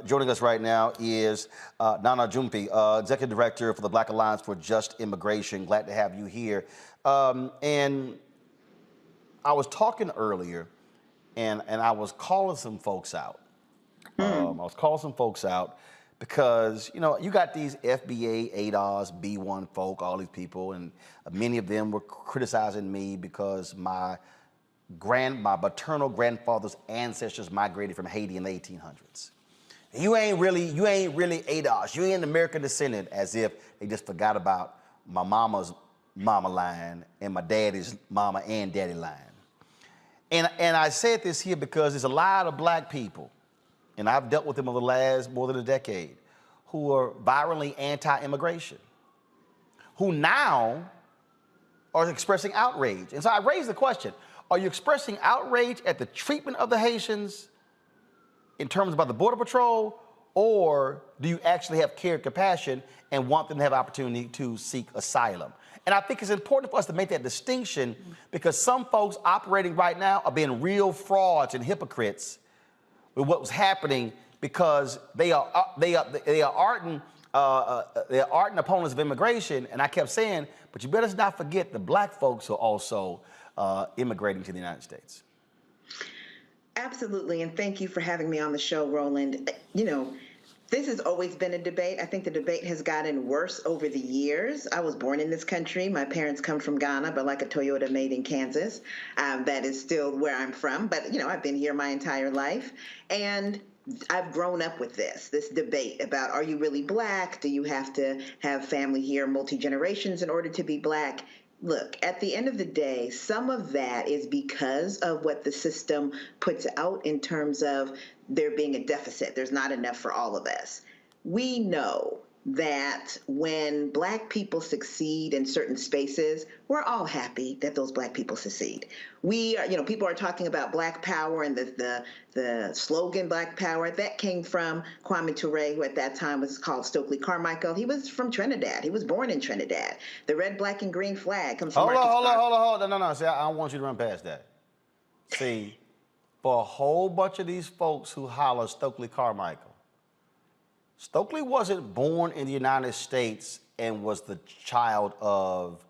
Joining us right now is Nana Jumpi, Executive Director for the Black Alliance for Just Immigration. Glad to have you here. And I was talking earlier, and I was calling some folks out. Because, you know, you got these FBA, ADOS, B1 folk, all these people, and many of them were criticizing me because my maternal grandfather's ancestors migrated from Haiti in the 1800s. You ain't really ADOS, you ain't an American descendant, as if they just forgot about my mama's mama line and my daddy's mama and daddy line. And I said this here because there's a lot of black people, and I've dealt with them over the last more than a decade, who are virally anti-immigration, who now are expressing outrage. And so I raised the question, are you expressing outrage at the treatment of the Haitians in terms about the Border Patrol, or do you actually have care and compassion and want them to have opportunity to seek asylum? And I think it's important for us to make that distinction, because some folks operating right now are being real frauds and hypocrites with what was happening, because they are ardent opponents of immigration. And I kept saying, but you better not forget the black folks who are also immigrating to the United States. Absolutely, and thank you for having me on the show, Roland. You know, this has always been a debate. I think the debate has gotten worse over the years. I was born in this country. My parents come from Ghana, but like a Toyota made in Kansas. That is still where I'm from. But, you know, I've been here my entire life. And I've grown up with this debate about, are you really black? Do you have to have family here, multi-generations in order to be black? Look, at the end of the day, some of that is because of what the system puts out in terms of there being a deficit. There's not enough for all of us. We know that when black people succeed in certain spaces, we're all happy that those black people succeed. We are, you know, people are talking about black power, and the slogan black power, that came from Kwame Ture, who at that time was called Stokely Carmichael. He was from Trinidad. He was born in Trinidad. The red, black, and green flag comes from Hold on. No. See, I don't want you to run past that. See, for a whole bunch of these folks who holler Stokely Carmichael, Stokely wasn't born in the United States and was the child of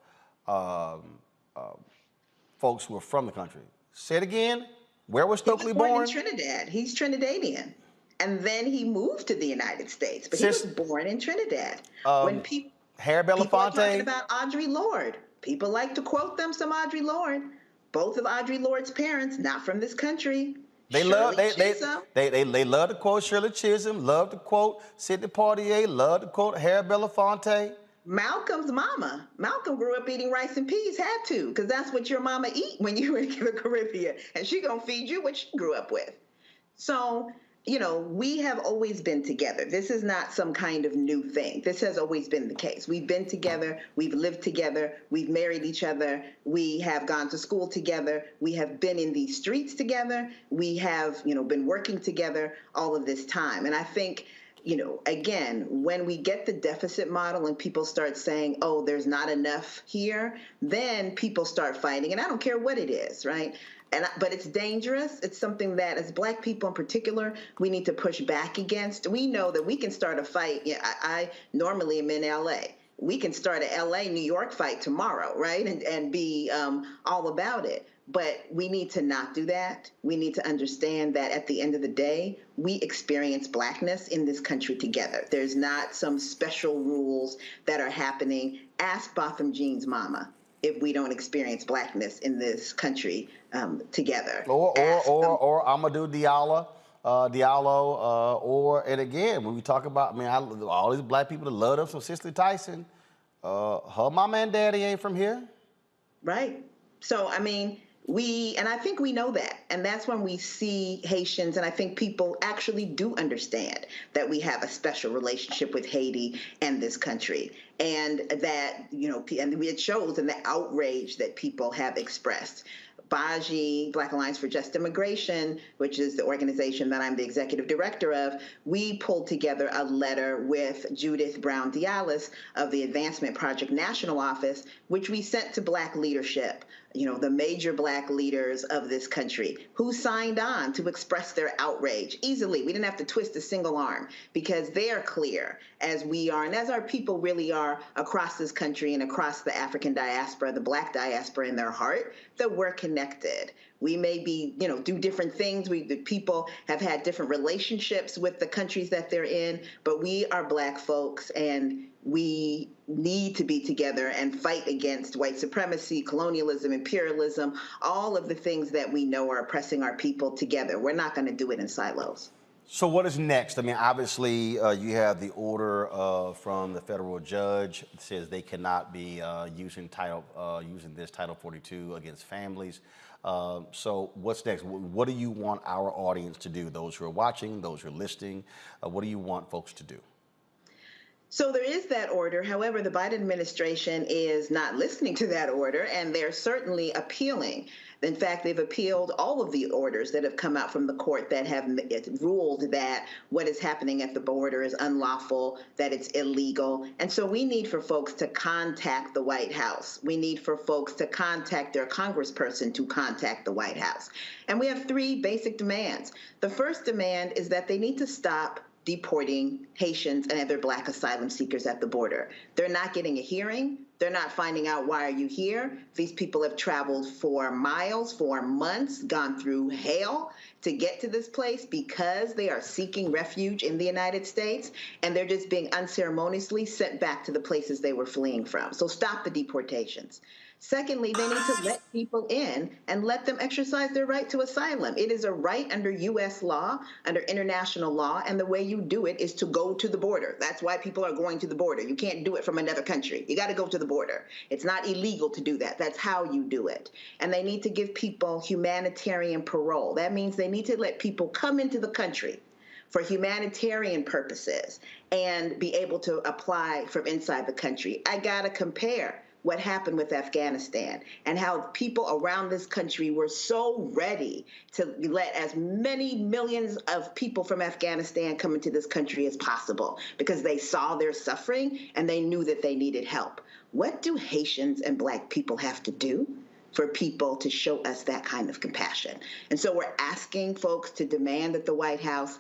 folks who were from the country. Say it again. Where was Stokely born? He was born in Trinidad. He's Trinidadian. And then he moved to the United States, but he was born in Trinidad. When people are talking about Audre Lorde, people like to quote them some Audre Lorde. Both of Audre Lorde's parents, not from this country. They love to quote Shirley Chisholm, love to quote Sidney Poitier, love to quote Harry Belafonte. Malcolm's mama. Malcolm grew up eating rice and peas, had to, because that's what your mama eat when you were in the Caribbean. And she gonna feed you what she grew up with. So, you know, we have always been together. This is not some kind of new thing. This has always been the case. We've been together. We've lived together. We've married each other. We have gone to school together. We have been in these streets together. We have, you know, been working together all of this time. And I think, you know, again, when we get the deficit model and people start saying, oh, there's not enough here, then people start fighting. And I don't care what it is, right? But it's dangerous. It's something that, as black people in particular, we need to push back against. We know that we can start a fight. Yeah, I normally am in LA. We can start a LA, New York fight tomorrow, right? And be all about it. But we need to not do that. We need to understand that at the end of the day, we experience blackness in this country together. There's not some special rules that are happening. Ask Botham Jean's mama if we don't experience blackness in this country together. Or Amadou Diallo, and again, when we talk about, I mean, all these black people that love them, so Cicely Tyson, her mama and daddy ain't from here. Right. So, I mean, and I think we know that. And that's when we see Haitians, and I think people actually do understand that we have a special relationship with Haiti and this country. And that, you know, and it shows in the outrage that people have expressed. BAJI, Black Alliance for Just Immigration, which is the organization that I'm the executive director of, we pulled together a letter with Judith Brown Dialis of the Advancement Project National Office, which we sent to Black leadership, the major Black leaders of this country, who signed on to express their outrage easily. We didn't have to twist a single arm because they're clear, as we are, and as our people really are across this country and across the African diaspora, the Black diaspora in their heart, that we're connected. We may be, do different things. The people have had different relationships with the countries that they're in, but we are Black folks, and we need to be together and fight against white supremacy, colonialism, imperialism, all of the things that we know are oppressing our people together. We're not going to do it in silos. So what is next? I mean, obviously, you have the order from the federal judge that says they cannot be using this Title 42 against families. So what's next? What do you want our audience to do? Those who are watching, those who are listening, what do you want folks to do? So there is that order. However, the Biden administration is not listening to that order, and they're certainly appealing. In fact, they've appealed all of the orders that have come out from the court that have ruled that what is happening at the border is unlawful, that it's illegal. And so we need for folks to contact the White House. We need for folks to contact their congressperson to contact the White House. And we have three basic demands. The first demand is that they need to stop deporting Haitians and other Black asylum seekers at the border. They're not getting a hearing. They're not finding out, why are you here? These people have traveled for miles, for months, gone through hell to get to this place because they are seeking refuge in the United States, and they're just being unceremoniously sent back to the places they were fleeing from. So stop the deportations. Secondly, they need to let people in and let them exercise their right to asylum. It is a right under U.S. law, under international law, and the way you do it is to go to the border. That's why people are going to the border. You can't do it from another country. You got to go to the border. It's not illegal to do that. That's how you do it. And they need to give people humanitarian parole. That means they need to let people come into the country for humanitarian purposes and be able to apply from inside the country. I got to compare what happened with Afghanistan and how people around this country were so ready to let as many millions of people from Afghanistan come into this country as possible because they saw their suffering and they knew that they needed help. What do Haitians and Black people have to do for people to show us that kind of compassion? And so we're asking folks to demand that the White House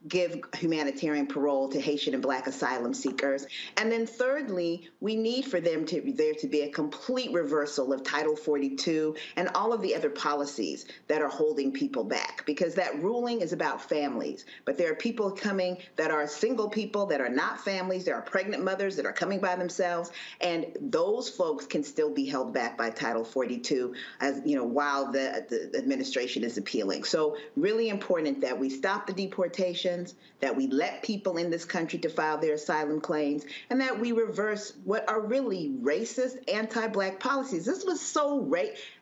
give humanitarian parole to Haitian and Black asylum seekers. And then thirdly, we need for there to be a complete reversal of Title 42 and all of the other policies that are holding people back, because that ruling is about families. But there are people coming that are single people, that are not families. There are pregnant mothers that are coming by themselves. And those folks can still be held back by Title 42 while the administration is appealing. So really important that we stop the deportation, that we let people in this country to file their asylum claims, and that we reverse what are really racist, anti-Black policies. This was so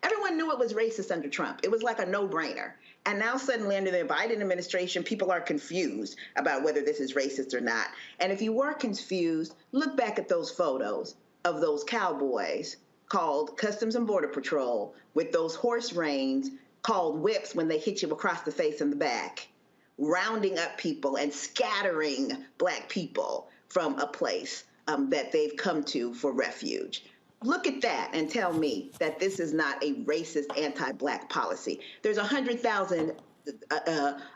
everyone knew it was racist under Trump. It was like a no-brainer. And now suddenly under the Biden administration, people are confused about whether this is racist or not. And if you were confused, look back at those photos of those cowboys called Customs and Border Patrol with those horse reins called whips when they hit you across the face and the back, rounding up people and scattering Black people from a place that they've come to for refuge. Look at that and tell me that this is not a racist anti-Black policy. There's 100,000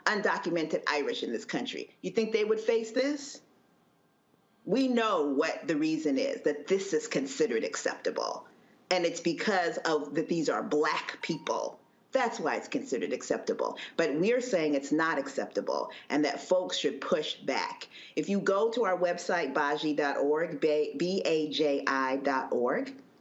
undocumented Irish in this country. You think they would face this? We know what the reason is, that this is considered acceptable. And it's because that these are Black people. That's why it's considered acceptable. But we're saying it's not acceptable and that folks should push back. If you go to our website, baji.org, BAJI.org,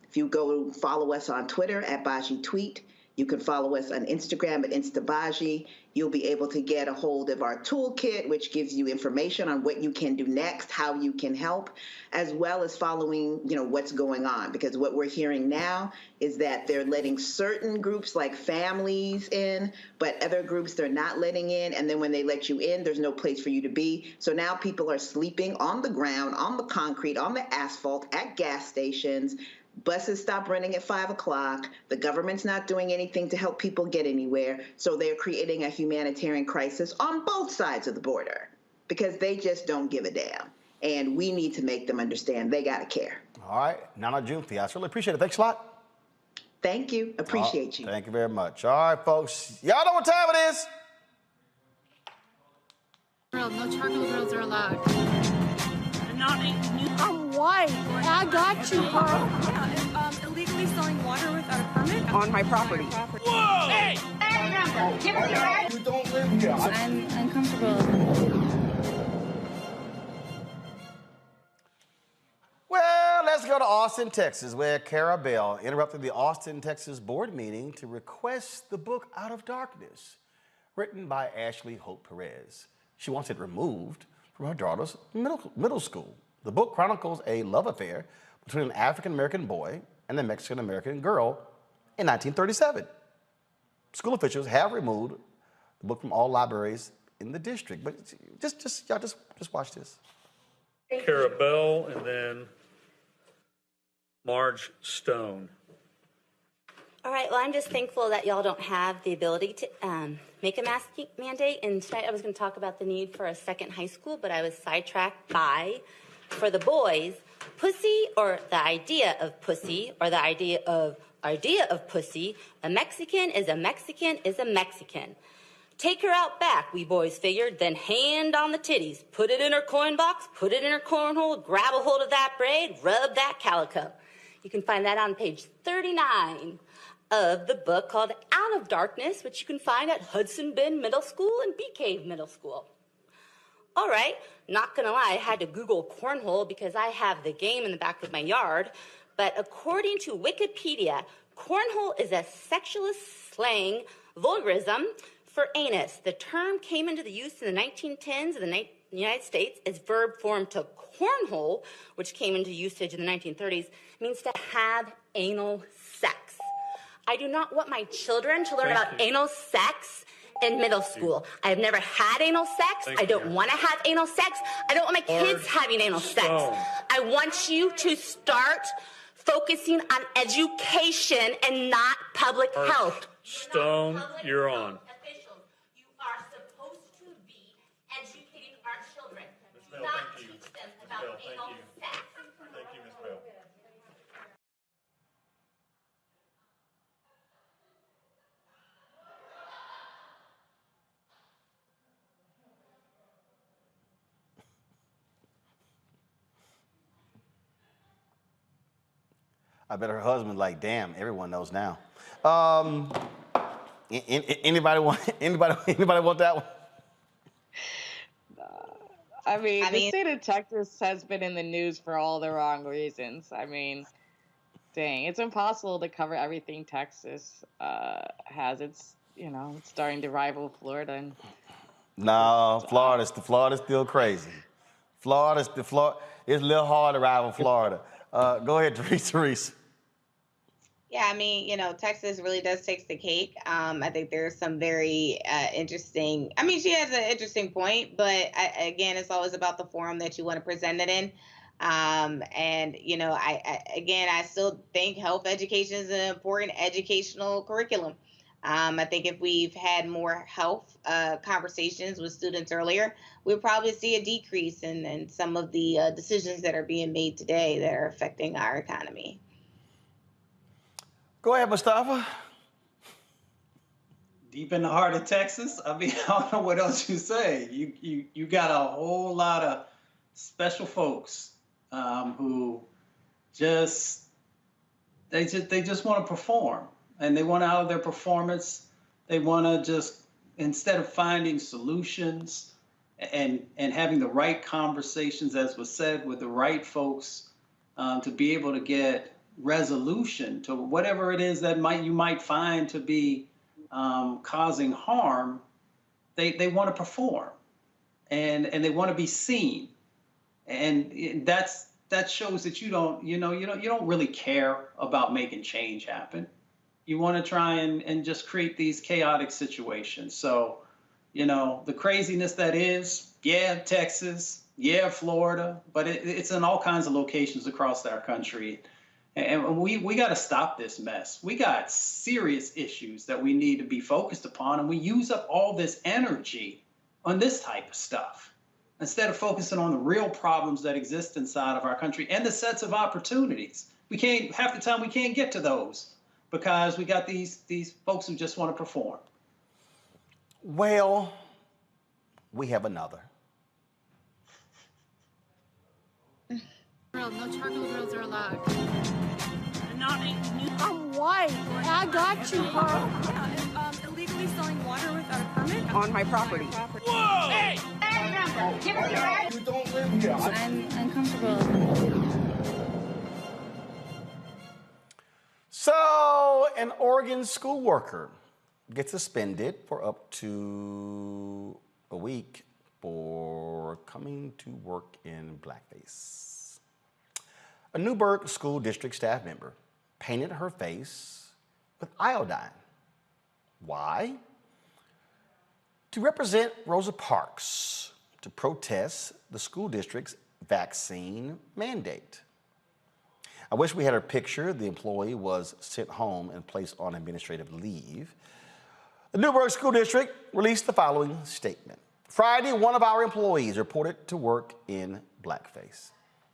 if you go follow us on Twitter at Baji Tweet, you can follow us on Instagram at InstaBaji. You'll be able to get a hold of our toolkit, which gives you information on what you can do next, how you can help, as well as following, what's going on. Because what we're hearing now is that they're letting certain groups like families in, but other groups they're not letting in. And then when they let you in, there's no place for you to be. So now people are sleeping on the ground, on the concrete, on the asphalt, at gas stations, Buses stop running at 5 o'clock. The government's not doing anything to help people get anywhere. So they're creating a humanitarian crisis on both sides of the border because they just don't give a damn. And we need to make them understand they got to care. All right. Nana Junthi, I certainly appreciate it. Thanks a lot. Thank you. Appreciate you. Thank you very much. All right, folks. Y'all know what time it is. No charcoal grills are allowed. I'm white. I got you, Carl. Yeah, illegally selling water without a permit On my property. Whoa! Hey! You don't live here. I'm uncomfortable. Well, let's go to Austin, Texas, where Cara Bell interrupted the Austin, Texas board meeting to request the book Out of Darkness, written by Ashley Hope Perez. She wants it removed from her daughter's middle school. The book chronicles a love affair between an African-American boy and a Mexican-American girl in 1937. School officials have removed the book from all libraries in the district. But y'all just watch this. Cara Bell and then Marge Stone. All right, well, I'm just thankful that y'all don't have the ability to make a mask mandate. And tonight I was going to talk about the need for a second high school, but I was sidetracked by, for the boys, pussy or the idea of pussy or the idea of pussy. A Mexican is a Mexican is a Mexican. Take her out back, we boys figured, then hand on the titties. Put it in her coin box, put it in her cornhole, grab a hold of that braid, rub that calico. You can find that on page 39 of the book called Out of Darkness, which you can find at Hudson Bend Middle School and Bee Cave Middle School. All right, not gonna lie, I had to Google cornhole because I have the game in the back of my yard. But according to Wikipedia, cornhole is a sexualist slang vulgarism for anus. The term came into the use in the 1910s in the United States as verb form to cornhole, which came into usage in the 1930s, means to have anal sex. I do not want my children to learn about anal sex in middle school. I have never had anal sex. I don't want to have anal sex. I don't want my kids having anal sex. I want you to start focusing on education and not public health. Stone, you're on. You are supposed to be educating our children, not teach them about anal sex. Thank you, Ms. Bell. I bet her husband's like, damn, everyone knows now. Anybody want that one? I mean, the state of Texas has been in the news for all the wrong reasons. I mean, dang, it's impossible to cover everything Texas has. It's, it's starting to rival Florida. And no, Florida's still crazy. It's a little hard to rival Florida. Go ahead, Therese. Yeah, I mean, Texas really does take the cake. I think there's some very interesting. I mean, she has an interesting point, but again, it's always about the forum that you want to present it in. And I still think health education is an important educational curriculum. I think if we've had more health conversations with students earlier, we'll probably see a decrease in some of the decisions that are being made today that are affecting our economy. Go ahead, Mustafa. Deep in the heart of Texas, I mean, I don't know what else you say. You got a whole lot of special folks who they just want to perform, and they want out of their performance. They want to just, instead of finding solutions and having the right conversations, as was said, with the right folks, to be able to get resolution to whatever it is that you might find to be causing harm, they want to perform, and they want to be seen, and that shows that you don't really care about making change happen. You want to try and just create these chaotic situations. So, the craziness that is, Texas, Florida, but it's in all kinds of locations across our country. And we got to stop this mess. We got serious issues that we need to be focused upon, and we use up all this energy on this type of stuff instead of focusing on the real problems that exist inside of our country and the sets of opportunities. Half the time we can't get to those because we got these folks who just want to perform. Well, we have another. No charcoal grills are allowed. I'm white. I got you, Carl. Illegally selling water without a permit On my property. Whoa! Hey! You don't live here. I'm uncomfortable. So, an Oregon school worker gets suspended for up to a week for coming to work in blackface. A Newburgh School District staff member painted her face with iodine. Why? To represent Rosa Parks, to protest the school district's vaccine mandate. I wish we had her picture. The employee was sent home and placed on administrative leave. The Newburgh School District released the following statement. Friday, one of our employees reported to work in blackface.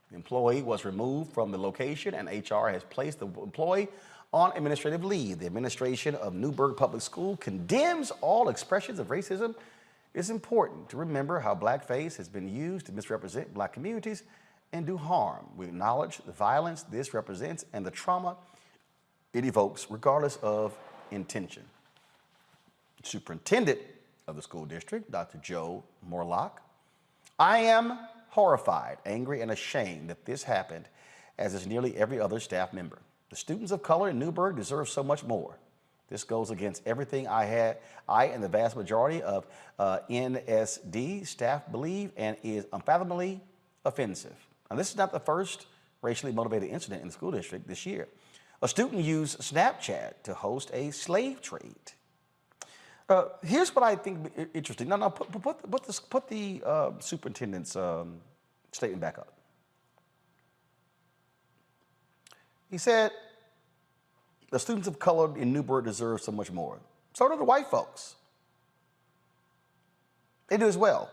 The employee was removed from the location and HR has placed the employee on administrative leave. The administration of Newburgh Public School condemns all expressions of racism. It's important to remember how blackface has been used to misrepresent black communities and do harm. We acknowledge the violence this represents and the trauma it evokes, regardless of intention. The superintendent of the school district, Dr. Joe Morlock, I am horrified, angry, and ashamed that this happened, as is nearly every other staff member. The students of color in Newburgh deserve so much more. This goes against everything I and the vast majority of NSD staff believe and is unfathomably offensive. Now, this is not the first racially motivated incident in the school district this year. A student used Snapchat to host a slave trade. Here's what I think interesting. No, put the superintendent's statement back up. He said, the students of color in Newburgh deserve so much more. So do the white folks. They do as well.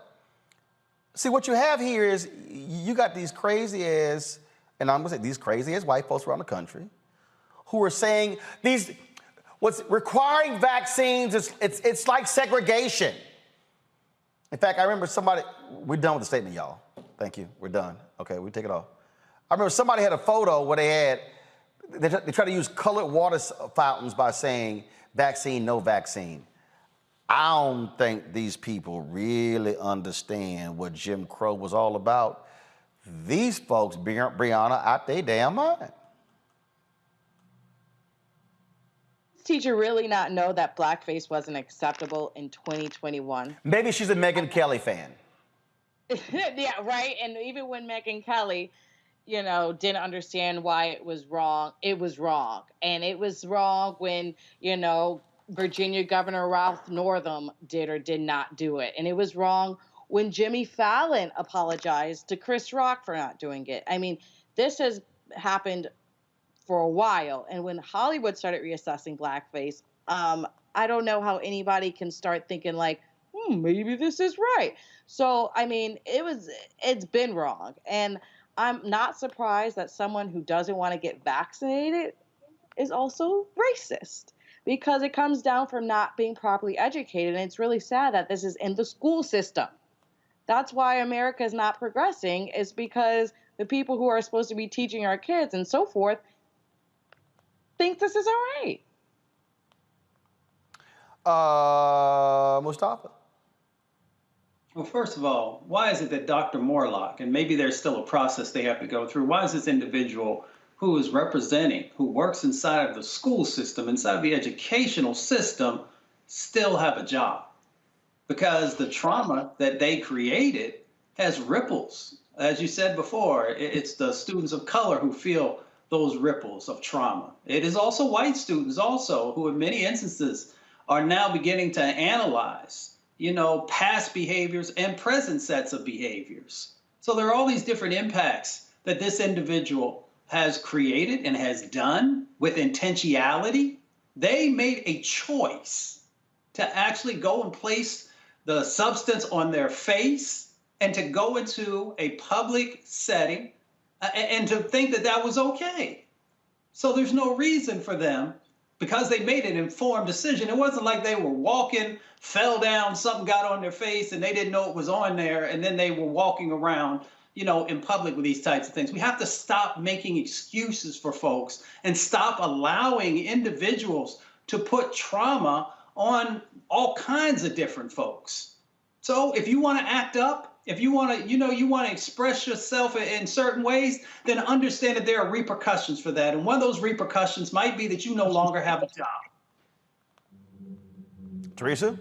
See, what you have here is you got these crazy ass, and I'm gonna say these crazy ass white folks around the country who are saying what's requiring vaccines, it's like segregation. In fact, I remember we're done with the statement, y'all. Thank you, we're done. Okay, we take it off. I remember somebody had a photo where they try to use colored water fountains by saying vaccine, no vaccine. I don't think these people really understand what Jim Crow was all about. These folks, Brianna, out their damn mind. Teacher really not know that blackface wasn't acceptable in 2021? Maybe she's a Megyn Kelly fan. Yeah, right. And even when Megyn Kelly, didn't understand why it was wrong, it was wrong. And it was wrong when, Virginia Governor Ralph Northam did or did not do it. And it was wrong when Jimmy Fallon apologized to Chris Rock for not doing it. I mean, this has happened for a while. And when Hollywood started reassessing blackface, I don't know how anybody can start thinking like, maybe this is right. So, I mean, it's been wrong. And I'm not surprised that someone who doesn't want to get vaccinated is also racist, because it comes down from not being properly educated. And it's really sad that this is in the school system. That's why America is not progressing, is because the people who are supposed to be teaching our kids and so forth think this is all right. Mustafa? Well, first of all, why is it that Dr. Morlock, and maybe there's still a process they have to go through, why is this individual who is representing, who works inside of the school system, inside of the educational system, still have a job? Because the trauma that they created has ripples. As you said before, it's the students of color who feel those ripples of trauma. It is also white students also who in many instances are now beginning to analyze past behaviors and present sets of behaviors. So there are all these different impacts that this individual has created and has done with intentionality. They made a choice to actually go and place the substance on their face and to go into a public setting and to think that that was okay. So there's no reason for them, because they made an informed decision. It wasn't like they were walking, fell down, something got on their face and they didn't know it was on there, and then they were walking around, you know, in public with these types of things. We have to stop making excuses for folks and stop allowing individuals to put trauma on all kinds of different folks. So if you want to act up, if you want to, you want to express yourself in certain ways, then understand that there are repercussions for that. And one of those repercussions might be that you no longer have a job. Teresa?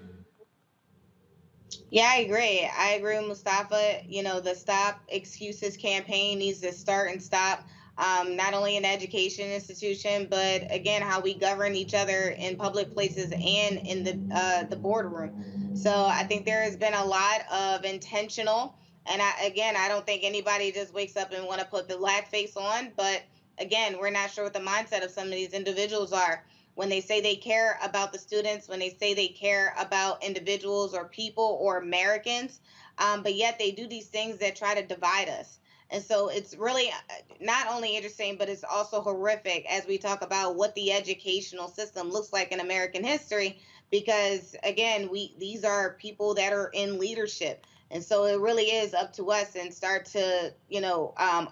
Yeah, I agree. I agree with Mustafa. You know, the Stop Excuses campaign needs to start and stop, not only in the education institution, but again, how we govern each other in public places and in the boardroom. So I think there has been a lot of intentional, and I don't think anybody just wakes up and want to put the blackface on, but again, we're not sure what the mindset of some of these individuals are. When they say they care about the students, when they say they care about individuals or people or Americans, but yet they do these things that try to divide us. And so it's really not only interesting, but it's also horrific as we talk about what the educational system looks like in American history, because again, these are people that are in leadership. And so it really is up to us and start to,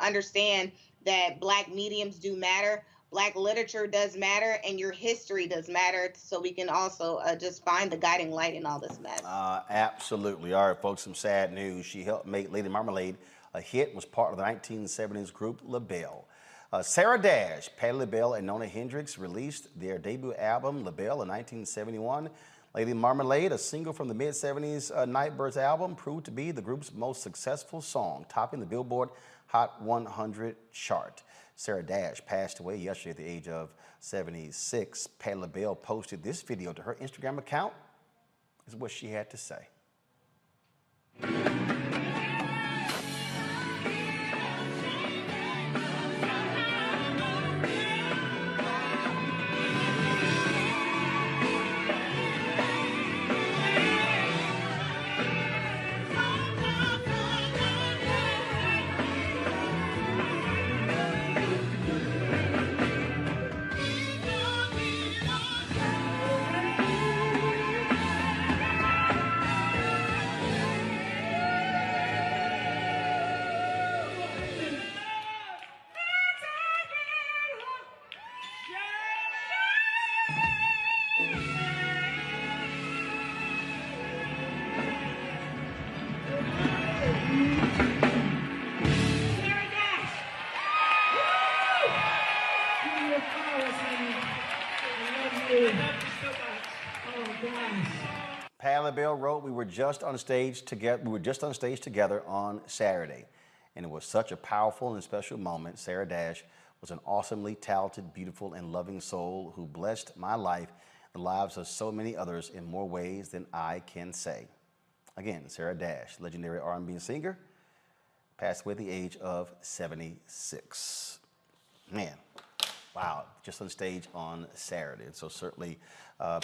understand that Black mediums do matter. Black literature does matter, and your history does matter, so we can also just find the guiding light in all this mess. Absolutely. All right, folks, some sad news. She helped make Lady Marmalade a hit, was part of the 1970s group LaBelle. Sarah Dash, Patti LaBelle, and Nona Hendrix released their debut album, LaBelle, in 1971. Lady Marmalade, a single from the mid-70s Nightbirds album, proved to be the group's most successful song, topping the Billboard Hot 100 chart. Sarah Dash passed away yesterday at the age of 76. Patti LaBelle posted this video to her Instagram account. This is what she had to say. Patti LaBelle wrote, "We were just on stage together on Saturday, and it was such a powerful and special moment. Sarah Dash was an awesomely talented, beautiful, and loving soul who blessed my life and the lives of so many others in more ways than I can say." Again, Sarah Dash, legendary R&B singer, passed away at the age of 76. Man, wow, just on stage on Saturday. And so certainly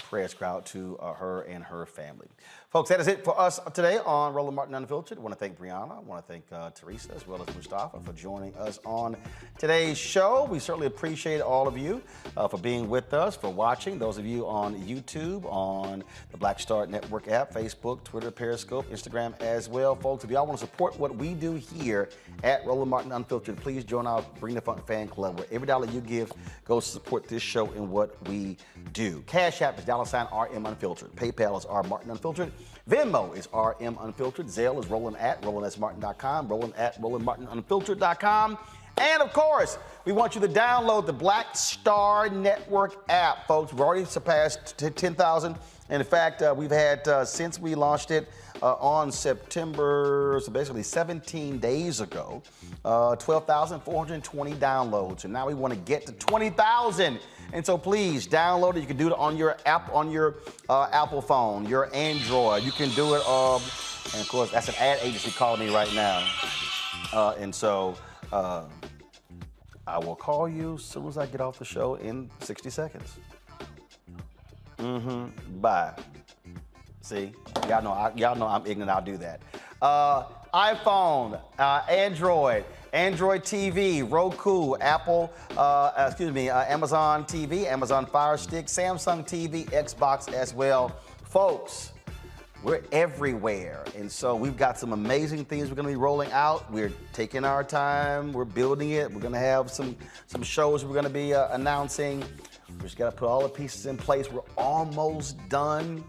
prayers go out to her and her family. Folks, that is it for us today on Roland Martin Unfiltered. I want to thank Brianna. I want to thank Teresa as well as Mustafa for joining us on today's show. We certainly appreciate all of you for being with us, for watching. Those of you on YouTube, on the Black Star Network app, Facebook, Twitter, Periscope, Instagram as well. Folks, if y'all want to support what we do here at Roland Martin Unfiltered, please join our Bring the Funk fan club, where every dollar you give goes to support this show and what we do. Cash App is $RM Unfiltered. PayPal is R Martin Unfiltered. Venmo is RM Unfiltered. Zelle is Roland@RolandSMartin.com. Roland@RolandMartinUnfiltered.com. And of course, we want you to download the Black Star Network app, folks. We've already surpassed 10,000. And in fact, we've had, since we launched it on September, so basically 17 days ago, 12,420 downloads. And now we want to get to 20,000. And so please download it. You can do it on your app, on your Apple phone, your Android. You can do it. And of course, that's an ad agency calling me right now. I will call you as soon as I get off the show in 60 seconds. Bye. See, y'all know I'm ignorant. I'll do that. iPhone, Android TV, Roku, Amazon TV, Amazon Fire Stick, Samsung TV, Xbox as well. Folks, we're everywhere. And so we've got some amazing things we're going to be rolling out. We're taking our time. We're building it. We're going to have some shows we're going to be announcing. We just got to put all the pieces in place. We're almost done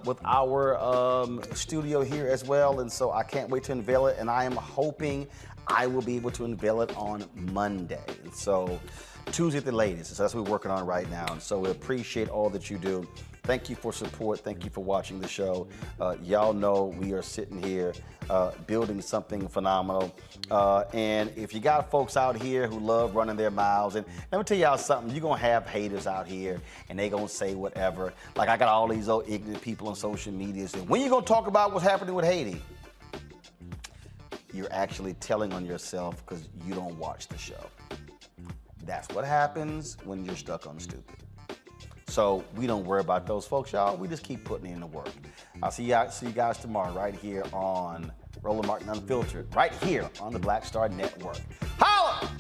with our studio here as well. And so I can't wait to unveil it. And I am hoping I will be able to unveil it on Monday. And so Tuesday at the latest. So that's what we're working on right now. And so we appreciate all that you do. Thank you for support. Thank you for watching the show. Y'all know we are sitting here building something phenomenal. And if you got folks out here who love running their mouths, and let me tell y'all something, you're going to have haters out here, and they going to say whatever. Like I got all these old ignorant people on social media saying, when you going to talk about what's happening with Haiti? You're actually telling on yourself because you don't watch the show. That's what happens when you're stuck on stupid. So we don't worry about those folks, y'all. We just keep putting in the work. I'll see you guys tomorrow right here on Roland Martin Unfiltered, right here on the Black Star Network. Holla!